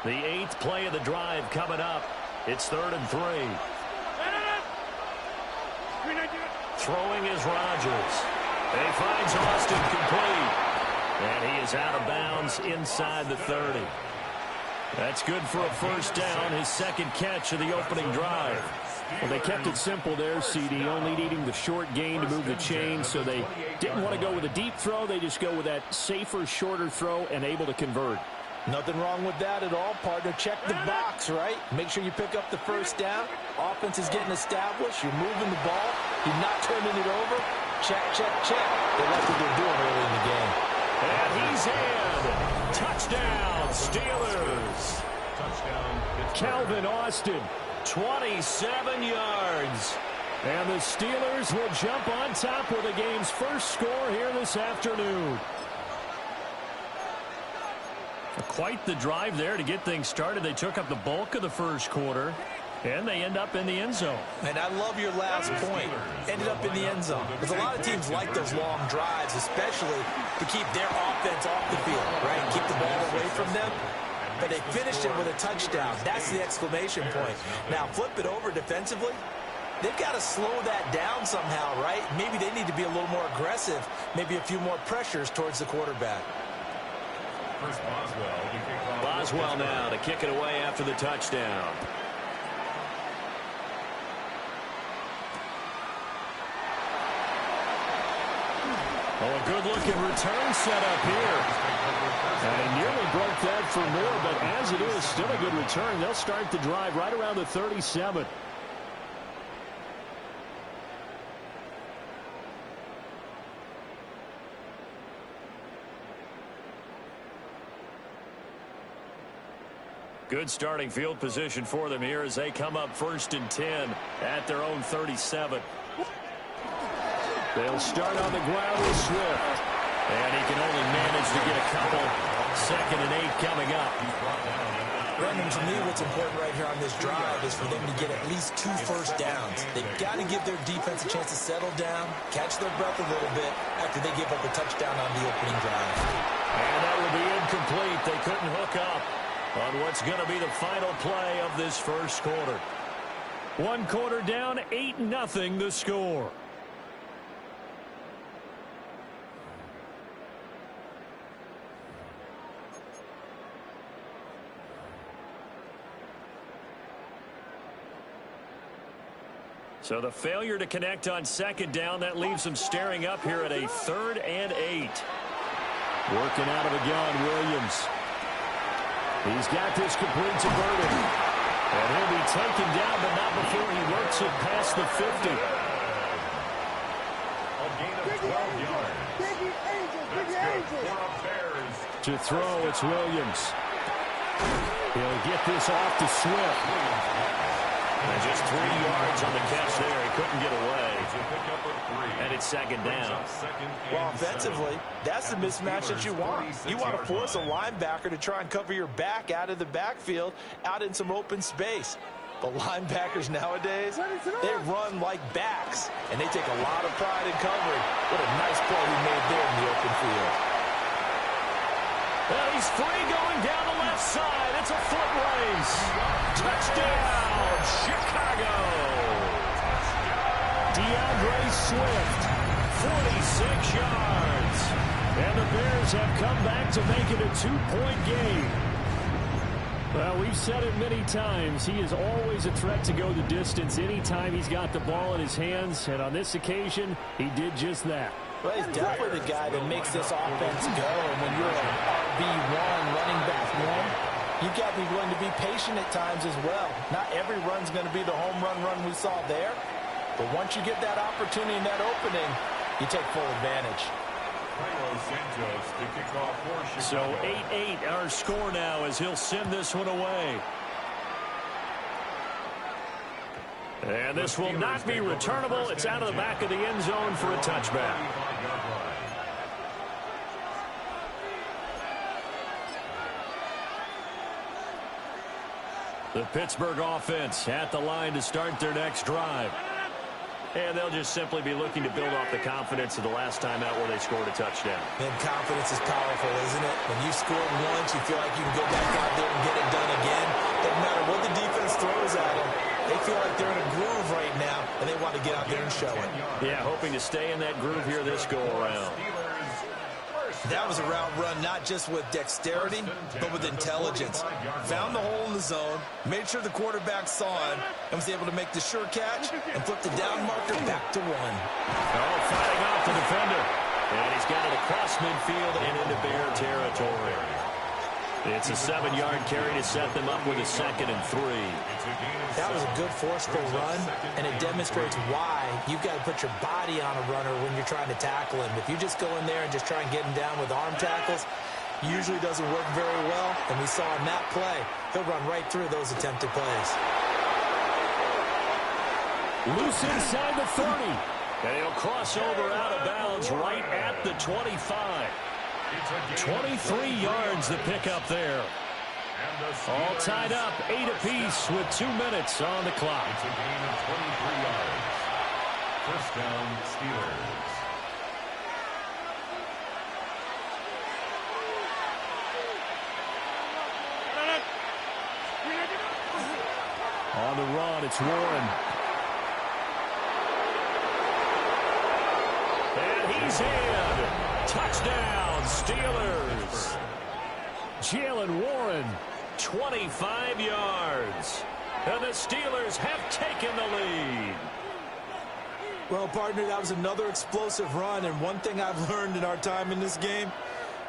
The 8th play of the drive coming up. It's 3rd and 3. Throwing is Rodgers. And he finds Austin complete. And he is out of bounds inside the 30. That's good for a first down, his second catch of the opening drive. Well, they kept it simple there, CD, only needing the short gain to move the chain, so they didn't want to go with a deep throw. They just go with that safer, shorter throw and able to convert. Nothing wrong with that at all, partner. Check the box, right? Make sure you pick up the first down. Offense is getting established. You're moving the ball. You're not turning it over. Check, check, check. They like what they're doing early in the game. And he's in. Touchdown, Steelers. Touchdown, Pittsburgh. Calvin Austin, 27 yards. And the Steelers will jump on top with the game's first score here this afternoon. Quite the drive there to get things started. They took up the bulk of the first quarter, and they end up in the end zone. And I love your last point. Ended up in the end zone. Because a lot of teams like those long drives, especially to keep their offense off the field, right? Keep the ball away from them. But they finished it with a touchdown. That's the exclamation point. Now, flip it over defensively. They've got to slow that down somehow, right? Maybe they need to be a little more aggressive. Maybe a few more pressures towards the quarterback. First Boswell to kick off. Boswell now to kick it away after the touchdown. Oh, a good-looking return set up here. And he nearly broke that for more, but as it is, still a good return. They'll start the drive right around the 37. Good starting field position for them here as they come up 1st and 10 at their own 37. They'll start on the ground with Swift. And he can only manage to get a couple. 2nd and 8 coming up. Brendan, to me, what's important right here on this drive is for them to get at least 2 first downs. They've got to give their defense a chance to settle down, catch their breath a little bit after they give up a touchdown on the opening drive. And that will be incomplete. They couldn't hook up on what's going to be the final play of this first quarter. 1 quarter down, 8-0 the score. So the failure to connect on 2nd down, that leaves them staring up here at a 3rd and 8. Working out of a gun, Williams. He's got this complete to Burden. And he'll be taken down, but not before he works it past the 50. A gain of 12 yards. That's good for a Bears. To throw, it's Williams. He'll get this off to Swift. And just 3 yards on the catch there. He couldn't get away. And it's 2nd down. Well, offensively, that's the mismatch that you want. You want to force a linebacker to try and cover your back out of the backfield, out in some open space. But linebackers nowadays, they run like backs, and they take a lot of pride in covering. What a nice play he made there in the open field. Well, he's free going down the left side. It's a foot race. Touchdown, Chicago. DeAndre Swift, 46 yards. And the Bears have come back to make it a 2-point game. Well, we've said it many times. He is always a threat to go the distance anytime he's got the ball in his hands. And on this occasion, he did just that. Well, he's definitely the guy that makes this offense go. And when you're an RB1, running back one, you've got to be willing to be patient at times as well. Not every run's going to be the home run we saw there. But once you get that opportunity and that opening, you take full advantage. So 8-8 our score now as he'll send this one away. And this will not be returnable. It's out of the back of the end zone for a touchback. The Pittsburgh offense at the line to start their next drive. And they'll just simply be looking to build off the confidence of the last time out where they scored a touchdown. And confidence is powerful, isn't it? When you've scored once, you feel like you can go back out there and get it done again. Doesn't matter what the defense throws at them. They feel like they're in a groove right now, and they want to get out there and show it. Yeah, hoping to stay in that groove here this go-around. That was a route run not just with dexterity, but with intelligence. Found the hole in the zone, made sure the quarterback saw him, and was able to make the sure catch and flip the down marker back to 1. Oh, fighting off the defender. And he's got it across midfield and into Bear territory. It's a 7-yard carry to set them up with a 2nd and 3. That was a good forceful run, and it demonstrates why you've got to put your body on a runner when you're trying to tackle him. If you just go in there and just try and get him down with arm tackles, usually doesn't work very well, and we saw in that play, he'll run right through those attempted plays. Loose inside the 30. And he'll cross over out of bounds right at the 25. 23 yards the pickup there. All tied up, 8 apiece with 2 minutes on the clock. It's a gain of 23 yards. First down, Steelers. On the run, it's Warren. And he's in. Touchdown, Steelers. Jalen Warren. 25 yards. And the Steelers have taken the lead. Well, partner, that was another explosive run, and one thing I've learned in our time in this game,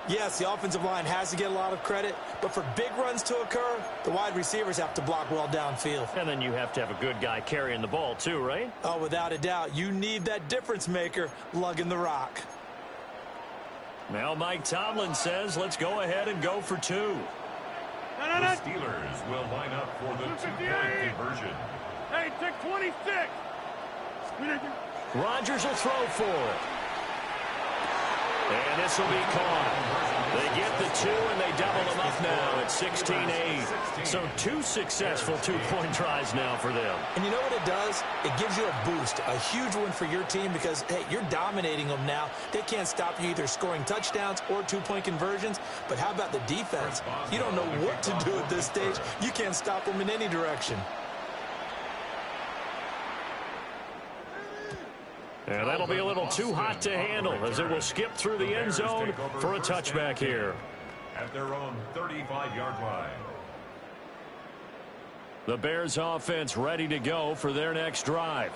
yes, the offensive line has to get a lot of credit, but for big runs to occur, the wide receivers have to block well downfield. And then you have to have a good guy carrying the ball too, right? Oh, without a doubt. You need that difference maker lugging the rock. Now Mike Tomlin says, let's go ahead and go for 2. The Steelers will line up for the 2-point conversion. Hey, take 26. Rodgers will throw for it. And this will be caught. They get the 2, and they double them up now at 16-8. So 2 successful 2-point tries now for them. And you know what it does? It gives you a boost, a huge one for your team because, hey, you're dominating them now. They can't stop you either scoring touchdowns or 2-point conversions. But how about the defense? You don't know what to do at this stage. You can't stop them in any direction. And that'll be a little too hot to handle as it will skip through the end zone for a touchback here. At their own 35-yard line. The Bears offense ready to go for their next drive.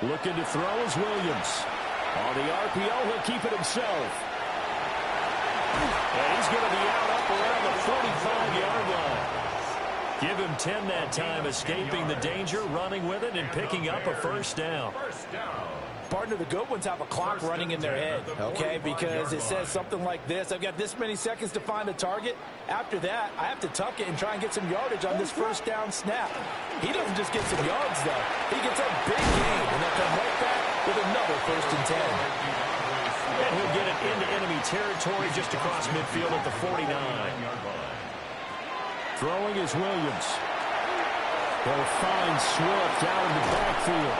Looking to throw is Williams. On the RPO, he'll keep it himself. And he's going to be out up around the 45-yard line. Give him 10 that time, escaping the danger, running with it, and picking up a first down. Partner, the good ones have a clock running in their head, okay, because it says something like this. I've got this many seconds to find a target. After that, I have to tuck it and try and get some yardage on this first down snap. He doesn't just get some yards, though. He gets a big gain, and they'll come right back with another 1st and 10. And he'll get it into enemy territory just across midfield at the 49. Throwing is Williams. They'll find Swift out in the backfield.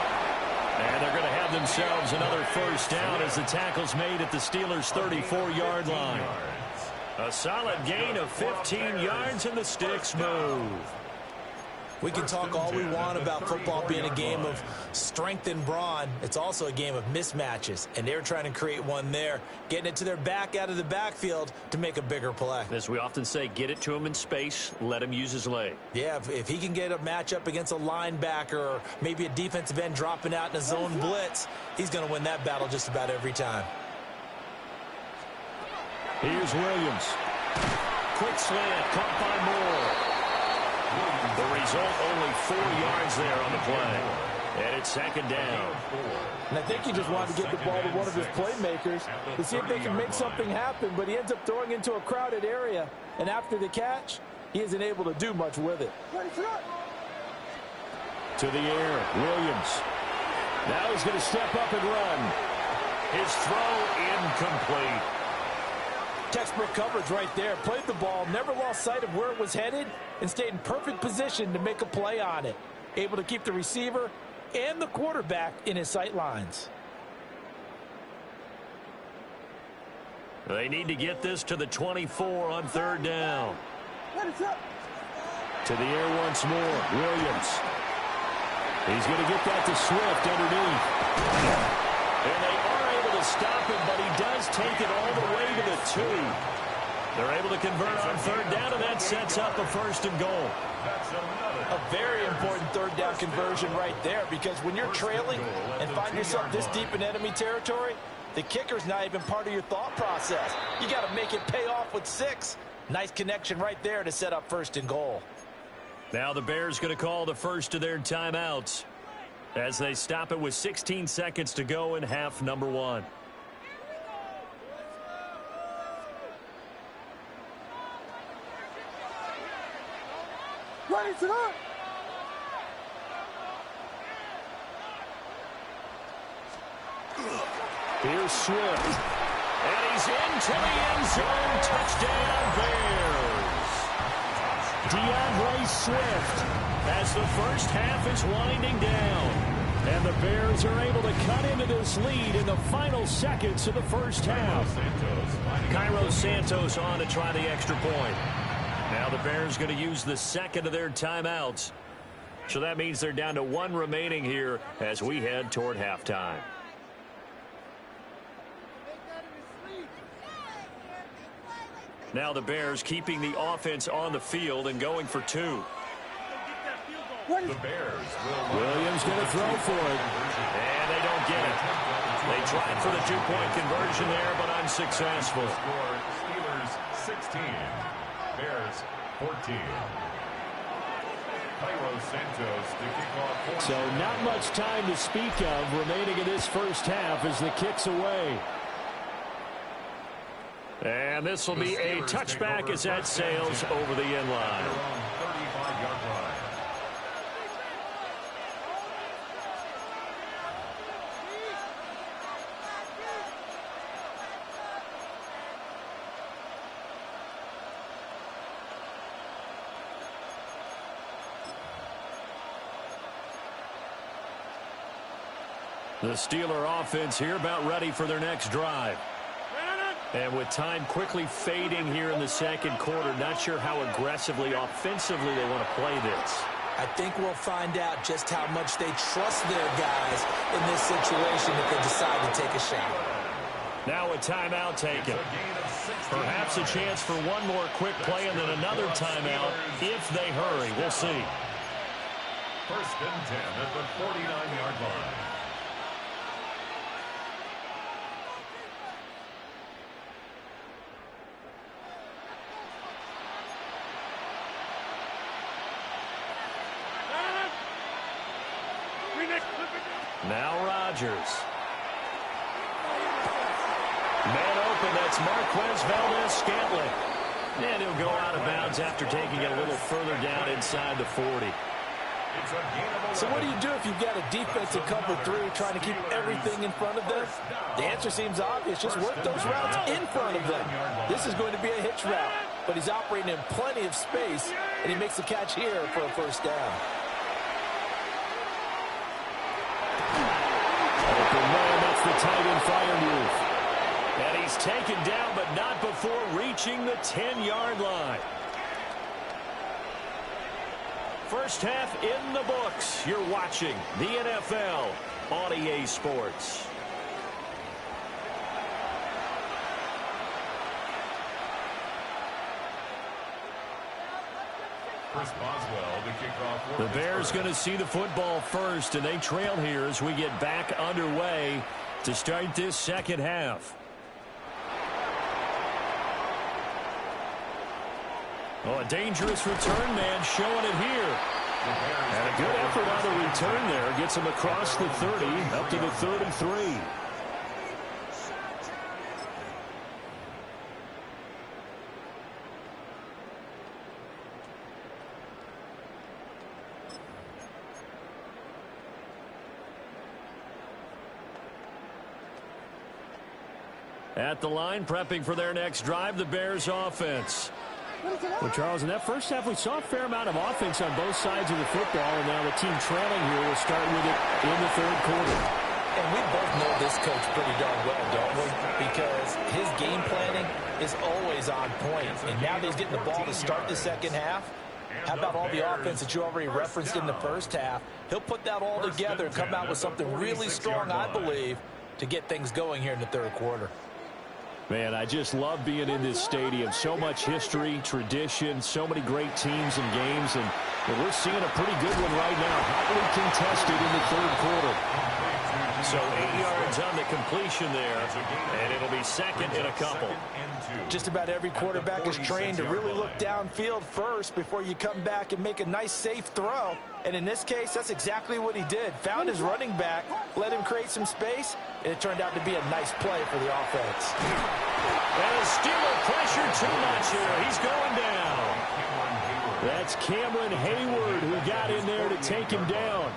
And they're going to have themselves another first down as the tackle's made at the Steelers' 34-yard line. A solid gain of 15 yards, and the sticks move. We can talk all we want about football being a game of strength and brawn. It's also a game of mismatches, and they're trying to create one there, getting it to their back out of the backfield to make a bigger play. As we often say, get it to him in space, let him use his leg. Yeah, if he can get a matchup against a linebacker or maybe a defensive end dropping out in a zone blitz, he's going to win that battle just about every time. Here's Williams. Quick slant, caught by Moore. The result, only 4 yards there on the play. And it's 2nd down. And I think he just wanted to get the ball to one of his playmakers to see if they can make something happen, but he ends up throwing into a crowded area. And after the catch, he isn't able to do much with it. To the air, Williams. Now he's going to step up and run. His throw incomplete. Textbook coverage right there. Played the ball, never lost sight of where it was headed, and stayed in perfect position to make a play on it. able to keep the receiver and the quarterback in his sight lines. They need to get this to the 24 on third down. To the air once more. Williams. He's going to get that to Swift underneath. And they are able to stop him, but he does take it all the way to the 2. They're able to convert on third down, and that sets up a first and goal. A very important third down conversion right there, because when you're trailing and find yourself this deep in enemy territory, the kicker's not even part of your thought process. You got to make it pay off with 6. Nice connection right there to set up first and goal. Now the Bears going to call the first of their timeouts as they stop it with 16 seconds to go in half number 1. Here's Swift. And he's into the end zone. Touchdown, Bears. DeAndre Swift as the first half is winding down. And the Bears are able to cut into this lead in the final seconds of the first half. Cairo Santos on to try the extra point. Now the Bears going to use the second of their timeouts. So that means they're down to 1 remaining here as we head toward halftime. Now the Bears keeping the offense on the field and going for 2. The Bears will. Williams going to throw for it. And they don't get it. They tried for the 2-point conversion there, but unsuccessful. Score Steelers 16. Bears 14. Cairo Santos to kick off. So not much time to speak of remaining in this first half as the kick's away. And this will be a touchback as that sails over the end line. 35-yard line. The Steeler offense here about ready for their next drive. And with time quickly fading here in the second quarter, not sure how aggressively, offensively they want to play this. I think we'll find out just how much they trust their guys in this situation if they decide to take a shot. Now a timeout taken. Perhaps a chance for one more quick play and then another timeout if they hurry. We'll see. First and 10 at the 49-yard line. Now Rodgers. Man open, that's Marquez Valdez-Scantling. And he'll go out of bounds after taking it a little further down inside the 40. So what do you do if you've got a defensive cover 3 trying to keep everything in front of them? The answer seems obvious. Just work those routes in front of them. This is going to be a hitch route, but he's operating in plenty of space, and he makes the catch here for a first down. That's the tight end fire move. And he's taken down, but not before reaching the 10-yard line. First half in the books. You're watching the NFL on EA Sports. Chris Boswell to kick off. The Bears going to see the football first, and they trail here as we get back underway to start this second half. Oh, a dangerous return man showing it here. And a good effort on the return there. Gets him across the 30, up to the 33. At the line, prepping for their next drive, the Bears offense. Well, Charles, in that first half, we saw a fair amount of offense on both sides of the football, and now the team trailing here will start with it in the third quarter. And we both know this coach pretty darn well, don't we? Because his game planning is always on point. And now that he's getting the ball to start the second half, how about all the offense that you already referenced in the first half? He'll put that all together and come out with something really strong, I believe, to get things going here in the third quarter. Man, I just love being in this stadium. So much history, tradition, so many great teams and games, and we're seeing a pretty good one right now. Hotly contested in the third quarter. So 8 yards on the completion there, and it'll be second and a couple. Just about every quarterback is trained to really look downfield first before you come back and make a nice, safe throw. And in this case, that's exactly what he did. Found his running back, let him create some space, and it turned out to be a nice play for the offense. And the Steeler pressure too much here. He's going down. That's Cameron Hayward who got in there to take him down.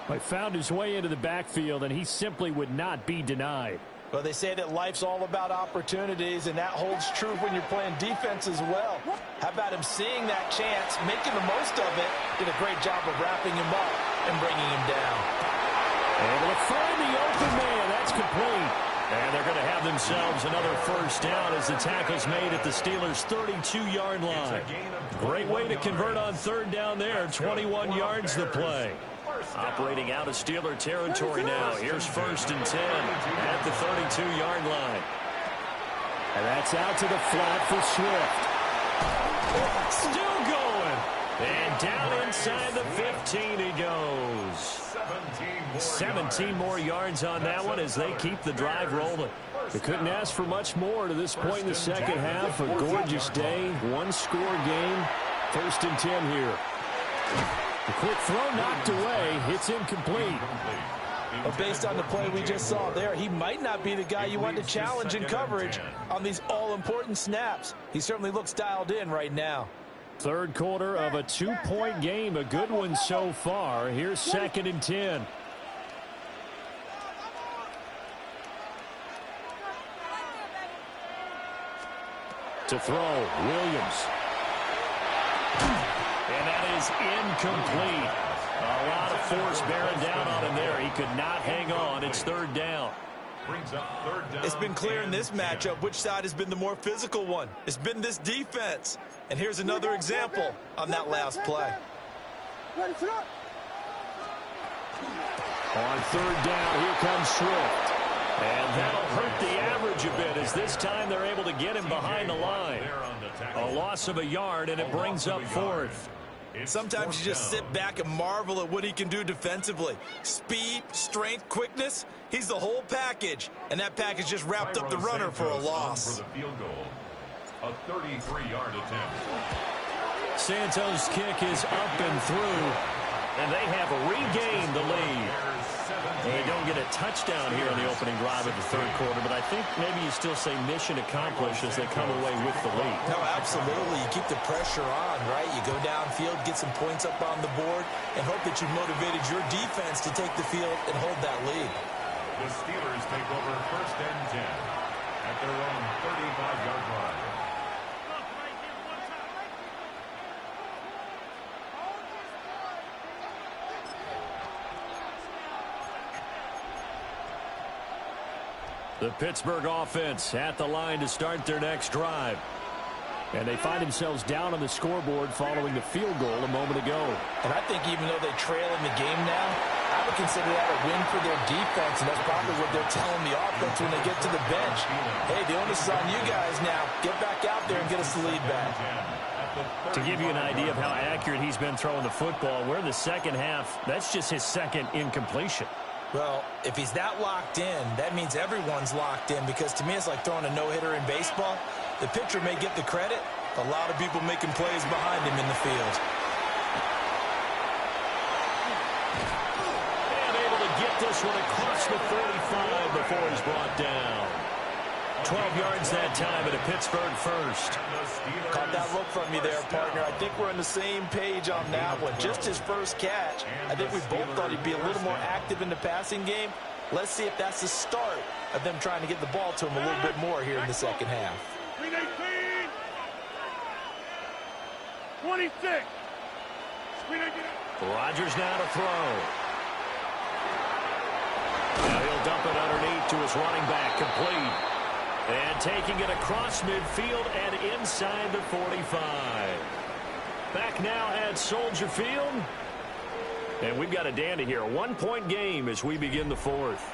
But found his way into the backfield, and he simply would not be denied. Well, they say that life's all about opportunities, and that holds true when you're playing defense as well. How about him seeing that chance, making the most of it, did a great job of wrapping him up and bringing him down. Able to find the open man. That's complete. And they're going to have themselves another first down as the tackle's made at the Steelers' 32-yard line. Great way to convert on third down there. 21 yards the play. Operating out of Steeler territory now. Here's 1st and 10 at the 32-yard line. And that's out to the flat for Swift. Still going. And down inside the 15 he goes. 17 more yards on that one as they keep the drive rolling. They couldn't ask for much more to this point in the second half. A gorgeous day, one-score game. 1st and 10 here. The quick throw knocked away. It's incomplete. Well, based on the play we just saw there, he might not be the guy you want to challenge in coverage on these all-important snaps. He certainly looks dialed in right now. Third quarter of a 2-point game. A good one so far. Here's 2nd and 10. To throw, Williams. And that is incomplete. A lot of force bearing down on him there. He could not hang on. It's third down. It's been clear in this matchup which side has been the more physical one. It's been this defense. And here's another example on that last play. On third down, here comes Swift. And that'll hurt the average a bit as this time they're able to get him behind the line. A loss of a yard, and it brings up 4th. Sometimes you just sit back and marvel at what he can do defensively. Speed, strength, quickness, he's the whole package. And that package just wrapped up the runner for a loss. For the field goal. A 33-yard attempt. Santos' kick is up and through, and they have regained the lead. They don't get a touchdown here in the opening drive of the third quarter, but I think maybe you still say mission accomplished as they come away with the lead. No, absolutely. You keep the pressure on, right? You go downfield, get some points up on the board, and hope that you motivated your defense to take the field and hold that lead. The Steelers take over 1st and 10 at their own 35-yard line. The Pittsburgh offense at the line to start their next drive. And they find themselves down on the scoreboard following the field goal a moment ago. And I think even though they trail in the game now, I would consider that a win for their defense, and that's probably what they're telling the offense when they get to the bench. Hey, the onus is on you guys now. Get back out there and get us the lead back. To give you an idea of how accurate he's been throwing the football, we're in the second half. That's just his second incompletion. Well, if he's that locked in, that means everyone's locked in, because to me it's like throwing a no-hitter in baseball. The pitcher may get the credit, a lot of people making plays behind him in the field. And able to get this one across the 45 before he's brought down. 12 yards that time at a Pittsburgh first. Caught that look from you there, partner. I think we're on the same page on that one. Just his first catch. I think we both thought he'd be a little more active in the passing game. Let's see if that's the start of them trying to get the ball to him a little bit more here in the second half. 26. Rodgers now to throw. Now he'll dump it underneath to his running back, complete. And taking it across midfield and inside the 45. Back now at Soldier Field. And we've got a dandy here. A 1-point game as we begin the fourth.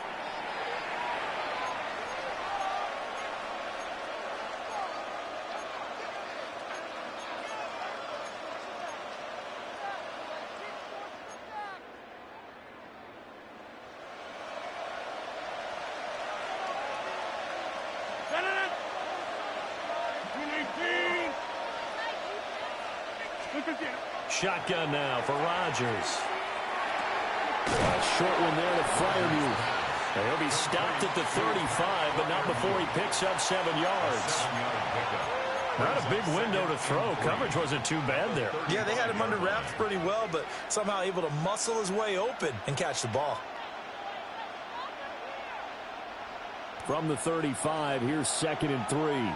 Shotgun now for Rodgers. A short one there to Freiermuth. He'll be stopped at the 35, but not before he picks up 7 yards. Not a big window to throw. Coverage wasn't too bad there. Yeah, they had him under wraps pretty well, but somehow able to muscle his way open and catch the ball. From the 35, here's 2nd and 3.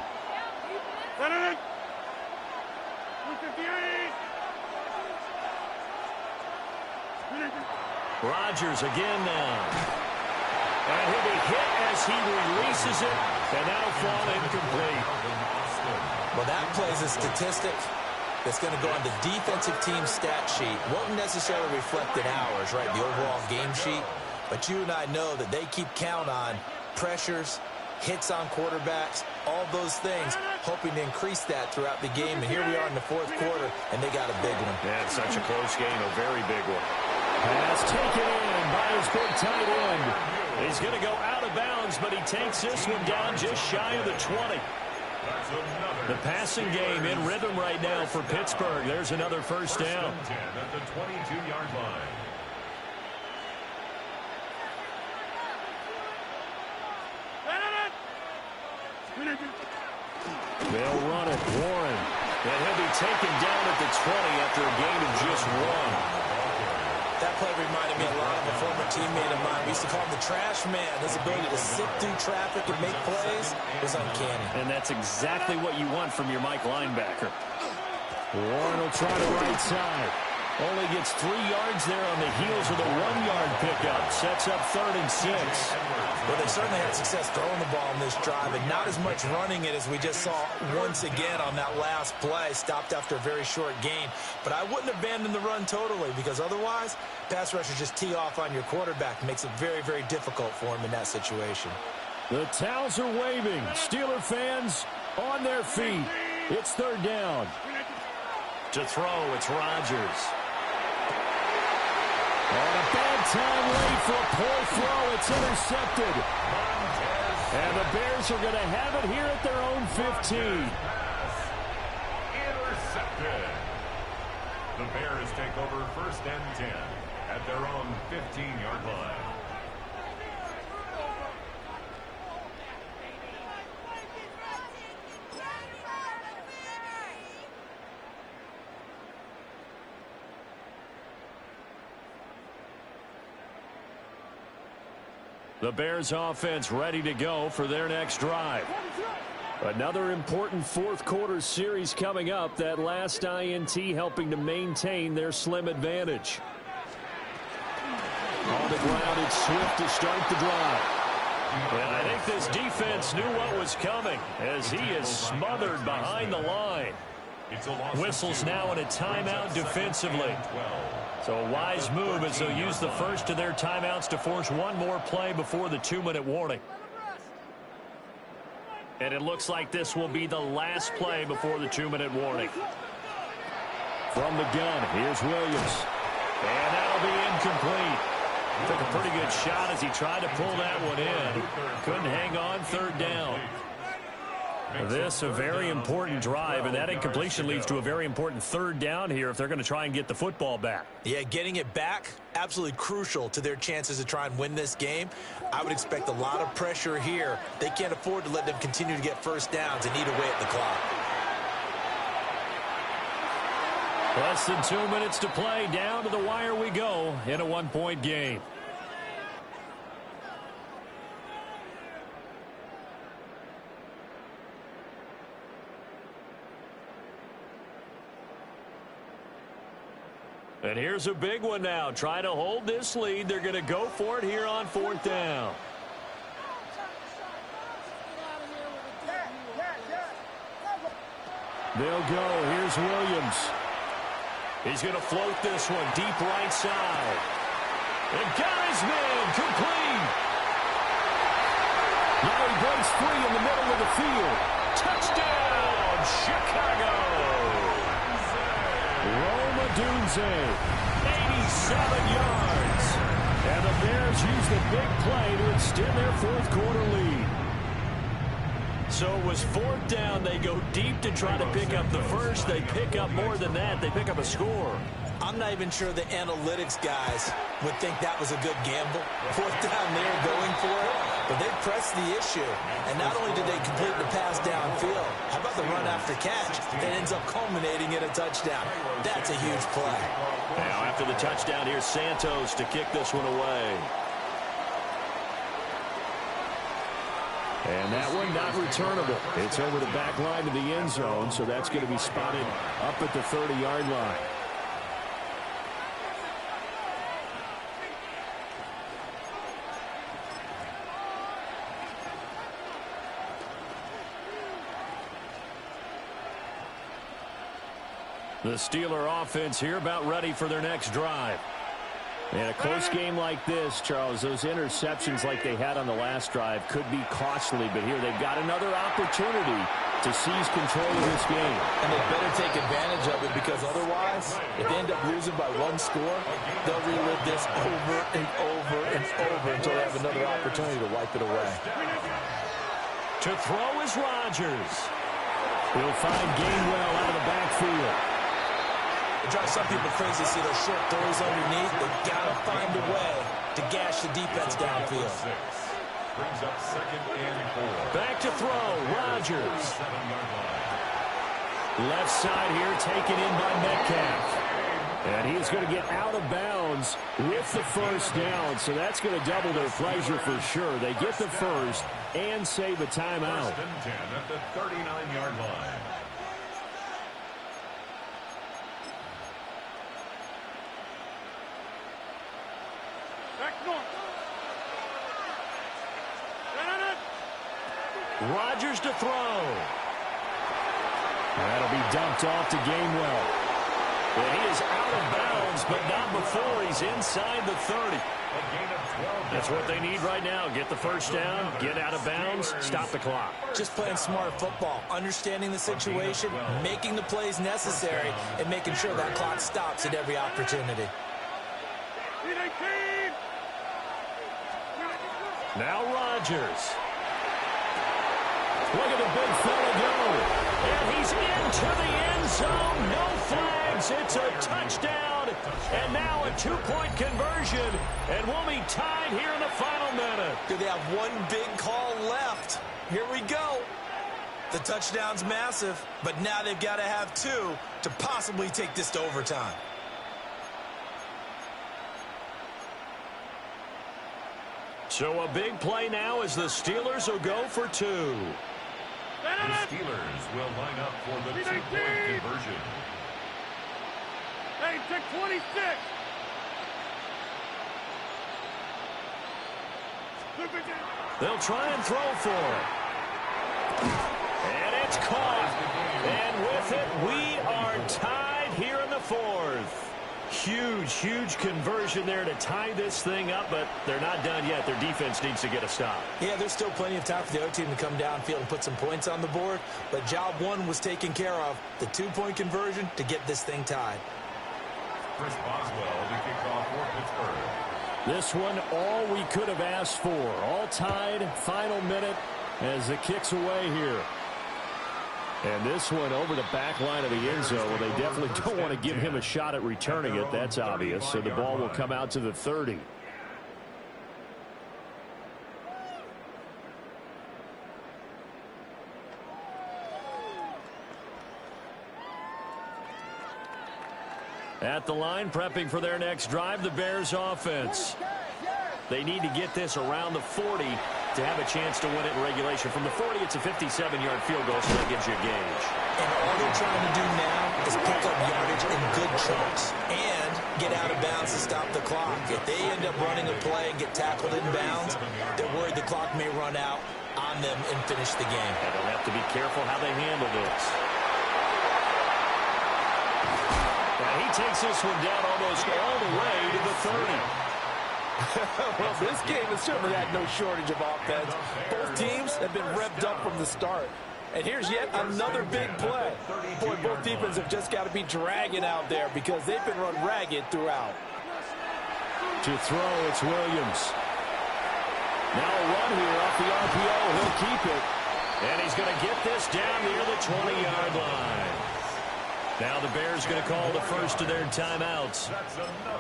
Rodgers again now. And he'll be hit as he releases it, and that'll fall incomplete. Well, that plays a statistic that's going to go on the defensive team stat sheet. Won't necessarily reflect in ours, right, the overall game sheet. But you and I know that they keep count on pressures, hits on quarterbacks, all those things, hoping to increase that throughout the game. And here we are in the fourth quarter, and they got a big one. Yeah, it's such a close game, a very big one. Pass taken in by his big tight end. He's going to go out of bounds, but he takes this one down just shy of the 20. The passing game in rhythm right now for Pittsburgh. There's another first down. At the 22-yard line. They'll run it. Warren. And he'll be taken down at the 20 after a gain of just 1. That play reminded me a lot of a former teammate of mine. We used to call him the trash man. His ability to sit through traffic and make plays was uncanny. And that's exactly what you want from your Mike linebacker. Warren will try the right side. Only gets 3 yards there on the heels of the 1-yard pickup. Sets up 3rd and 6. Well, they certainly had success throwing the ball in this drive, and not as much running it as we just saw once again on that last play. Stopped after a very short gain. But I wouldn't abandon the run totally, because otherwise, pass rushers just tee off on your quarterback. Makes it very, very difficult for him in that situation. The towels are waving. Steeler fans on their feet. It's 3rd down. To throw, it's Rodgers. On a bad time late for a poor throw. It's intercepted. And the Bears are going to have it here at their own 15. Intercepted. The Bears take over 1st and 10 at their own 15-yard line. The Bears offense ready to go for their next drive. Another important fourth quarter series coming up. That last INT helping to maintain their slim advantage. On the ground, it's Swift to start the drive. And I think this defense knew what was coming as he is smothered behind the line. Whistles now in a timeout defensively. So a wise move as they'll use the first of their timeouts to force one more play before the 2-minute warning. And it looks like this will be the last play before the 2-minute warning. From the gun, here's Williams. And that'll be incomplete. Took a pretty good shot as he tried to pull that one in. Couldn't hang on, 3rd down. This a very important drive, and that incompletion leads to a very important 3rd down here if they're going to try and get the football back. Yeah, getting it back, absolutely crucial to their chances to try and win this game. I would expect a lot of pressure here. They can't afford to let them continue to get first downs and eat away at the clock. Less than 2 minutes to play. Down to the wire we go in a 1-point game. And here's a big one now. Trying to hold this lead. They're going to go for it here on 4th down. They'll go. Here's Williams. He's going to float this one deep right side. And got his man complete. Now he breaks free in the middle of the field. Touchdown, Chicago. Rome Odunze, 87 yards. And the Bears use the big play to extend their 4th quarter lead. So it was 4th down. They go deep to try to pick up the first. They pick up more than that. They pick up a score. I'm not even sure the analytics guys would think that was a good gamble. 4th down, they're going for it, but they pressed the issue. And not only did they complete the pass downfield, how about the run after catch that ends up culminating in a touchdown? That's a huge play. Now after the touchdown, here's Santos to kick this one away. And that one not returnable. It's over the back line of the end zone, so that's going to be spotted up at the 30-yard line. The Steeler offense here about ready for their next drive. And a close game like this, Charles, those interceptions like they had on the last drive could be costly, but here they've got another opportunity to seize control of this game. And they better take advantage of it, because otherwise, if they end up losing by 1 score, they'll relive this over and over and over until they have another opportunity to wipe it away. To throw is Rodgers. He'll find Gainwell out of the backfield. It drives some people crazy to see those short throws underneath. They've got to find a way to gash the defense downfield. Brings up 2nd and 4. Back to throw, Rodgers. Left side here taken in by Metcalf. And he's going to get out of bounds with the first down, so that's going to double their pleasure for sure. They get the first and save a timeout. 1st and 10 at the 39-yard line. Rodgers to throw. That'll be dumped off to Gainwell. And he is out of bounds, but not before he's inside the 30. That's what they need right now. Get the first down, get out of bounds, stop the clock. Just playing smart football, understanding the situation, making the plays necessary, and making sure that clock stops at every opportunity. Now Rodgers. Look at the big fella go. And he's into the end zone. No flags. It's a touchdown. And now a 2-point conversion. And we'll be tied here in the final minute. Do they have one big call left? Here we go. The touchdown's massive, but now they've got to have 2 to possibly take this to overtime. So a big play now as the Steelers will go for 2. The Steelers will line up for the 2-point conversion. Hey, check 26. They'll try and throw for it. And it's caught. And with it, we are tied here in the 4th. Huge, huge conversion there to tie this thing up, but they're not done yet. Their defense needs to get a stop. Yeah, there's still plenty of time for the other team to come downfield and put some points on the board, but job 1 was taken care of. The 2-point conversion to get this thing tied. Chris Boswell to kick off for Pittsburgh. This one, all we could have asked for. All tied, final minute as it kicks away here. And this one over the back line of the end zone. Well, they definitely don't want to give him a shot at returning it. That's obvious. So the ball will come out to the 30. At the line, prepping for their next drive, the Bears offense. They need to get this around the 40 to have a chance to win it in regulation. From the 40, it's a 57-yard field goal, so that gives you a gauge. And all they're trying to do now is pick up yardage in good chunks and get out of bounds to stop the clock. If they end up running a play and get tackled in bounds, they're worried the clock may run out on them and finish the game. And they'll have to be careful how they handle this. And he takes this one down almost all the way to the 30. Well, this game has certainly had no shortage of offense. Both teams have been revved up from the start. And here's yet another big play. Boy, both defenses have just got to be dragging out there because they've been run ragged throughout. To throw, it's Williams. Now a run here off the RPO. He'll keep it. And he's going to get this down near the 20-yard line. Now the Bears going to call the first of their timeouts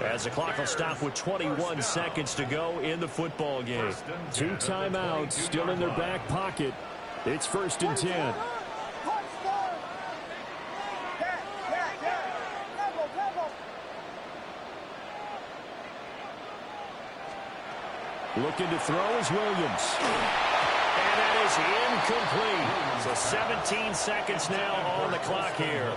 as the clock will stop with 21 seconds to go in the football game. 2 timeouts still in their back pocket. It's 1st and 10. Looking to throw is Williams. And that is incomplete. So 17 seconds now on the clock here.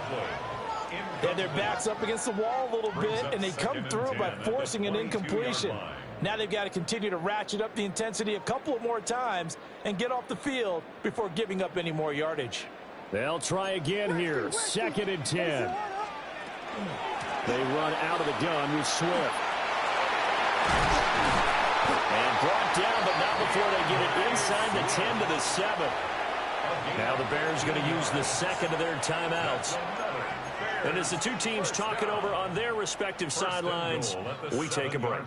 And their back's up against the wall a little bit, and they come through by forcing an incompletion. Now they've got to continue to ratchet up the intensity a couple of more times and get off the field before giving up any more yardage. They'll try again here. 2nd and 10. They run out of the gun with Swift. And brought down, but not before they get it inside the 10 to the 7. Now the Bears going to use the second of their timeouts. And as the two teams talk it over on their respective sidelines, we take a break.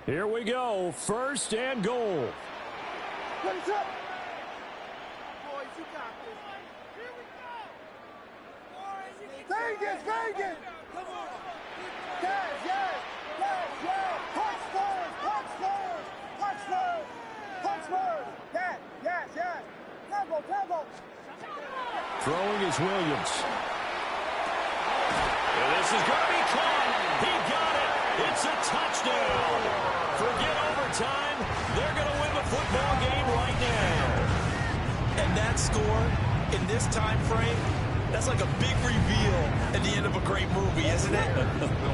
Here we go. 1st and goal. What's up? Boys, you got this. Here we go. Vegas, Vegas. Come on. Yes, yes, yes, yes. Punch first, punch first, punch first, punch first. Yes, yes, yes. Temple, temple. Throwing is Williams. And this is going to be caught. He got it. It's a touchdown. Forget overtime. They're going to win the football game right now. And that score in this time frame, that's like a big reveal at the end of a great movie, isn't it?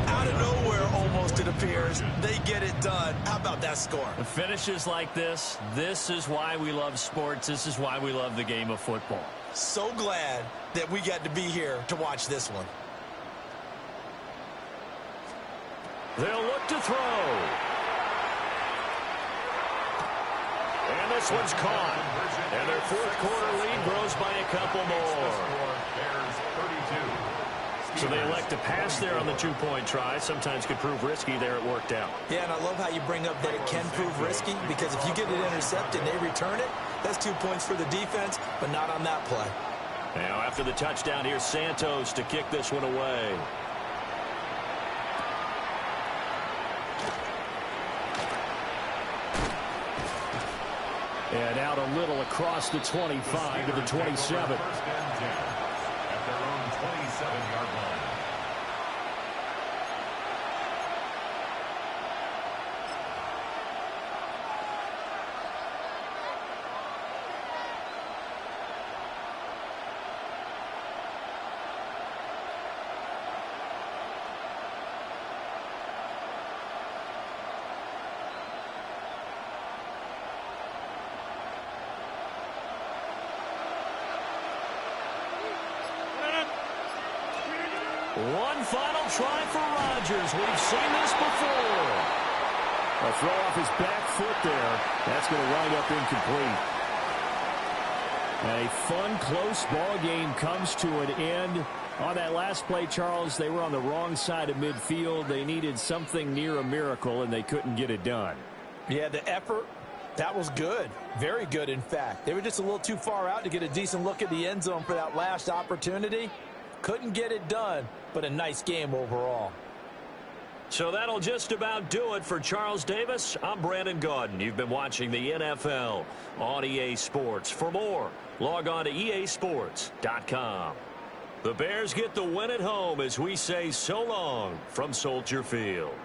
Out of nowhere, almost, it appears. They get it done. How about that score? Finishes like this is why we love sports. This is why we love the game of football. So glad that we got to be here to watch this one. They'll look to throw. And this one's caught. And their 4th quarter lead grows by a couple more. So they elect to pass there on the 2-point try. Sometimes could prove risky. There it worked out. Yeah, and I love how you bring up that it can prove risky, because if you get it intercepted and they return it, that's 2 points for the defense, but not on that play. Now after the touchdown, here's Santos to kick this one away. And out a little across the 25 to the 27. At their own 27-yard line. One final try for Rodgers. We've seen this before. A throw off his back foot there. That's going to wind up incomplete. A fun, close ball game comes to an end. On that last play, Charles, they were on the wrong side of midfield. They needed something near a miracle, and they couldn't get it done. Yeah, the effort, that was good. Very good, in fact. They were just a little too far out to get a decent look at the end zone for that last opportunity. Couldn't get it done, but a nice game overall. So that'll just about do it for Charles Davis. I'm Brandon Gaudin. You've been watching the NFL on EA Sports. For more, log on to easports.com. The Bears get the win at home as we say so long from Soldier Field.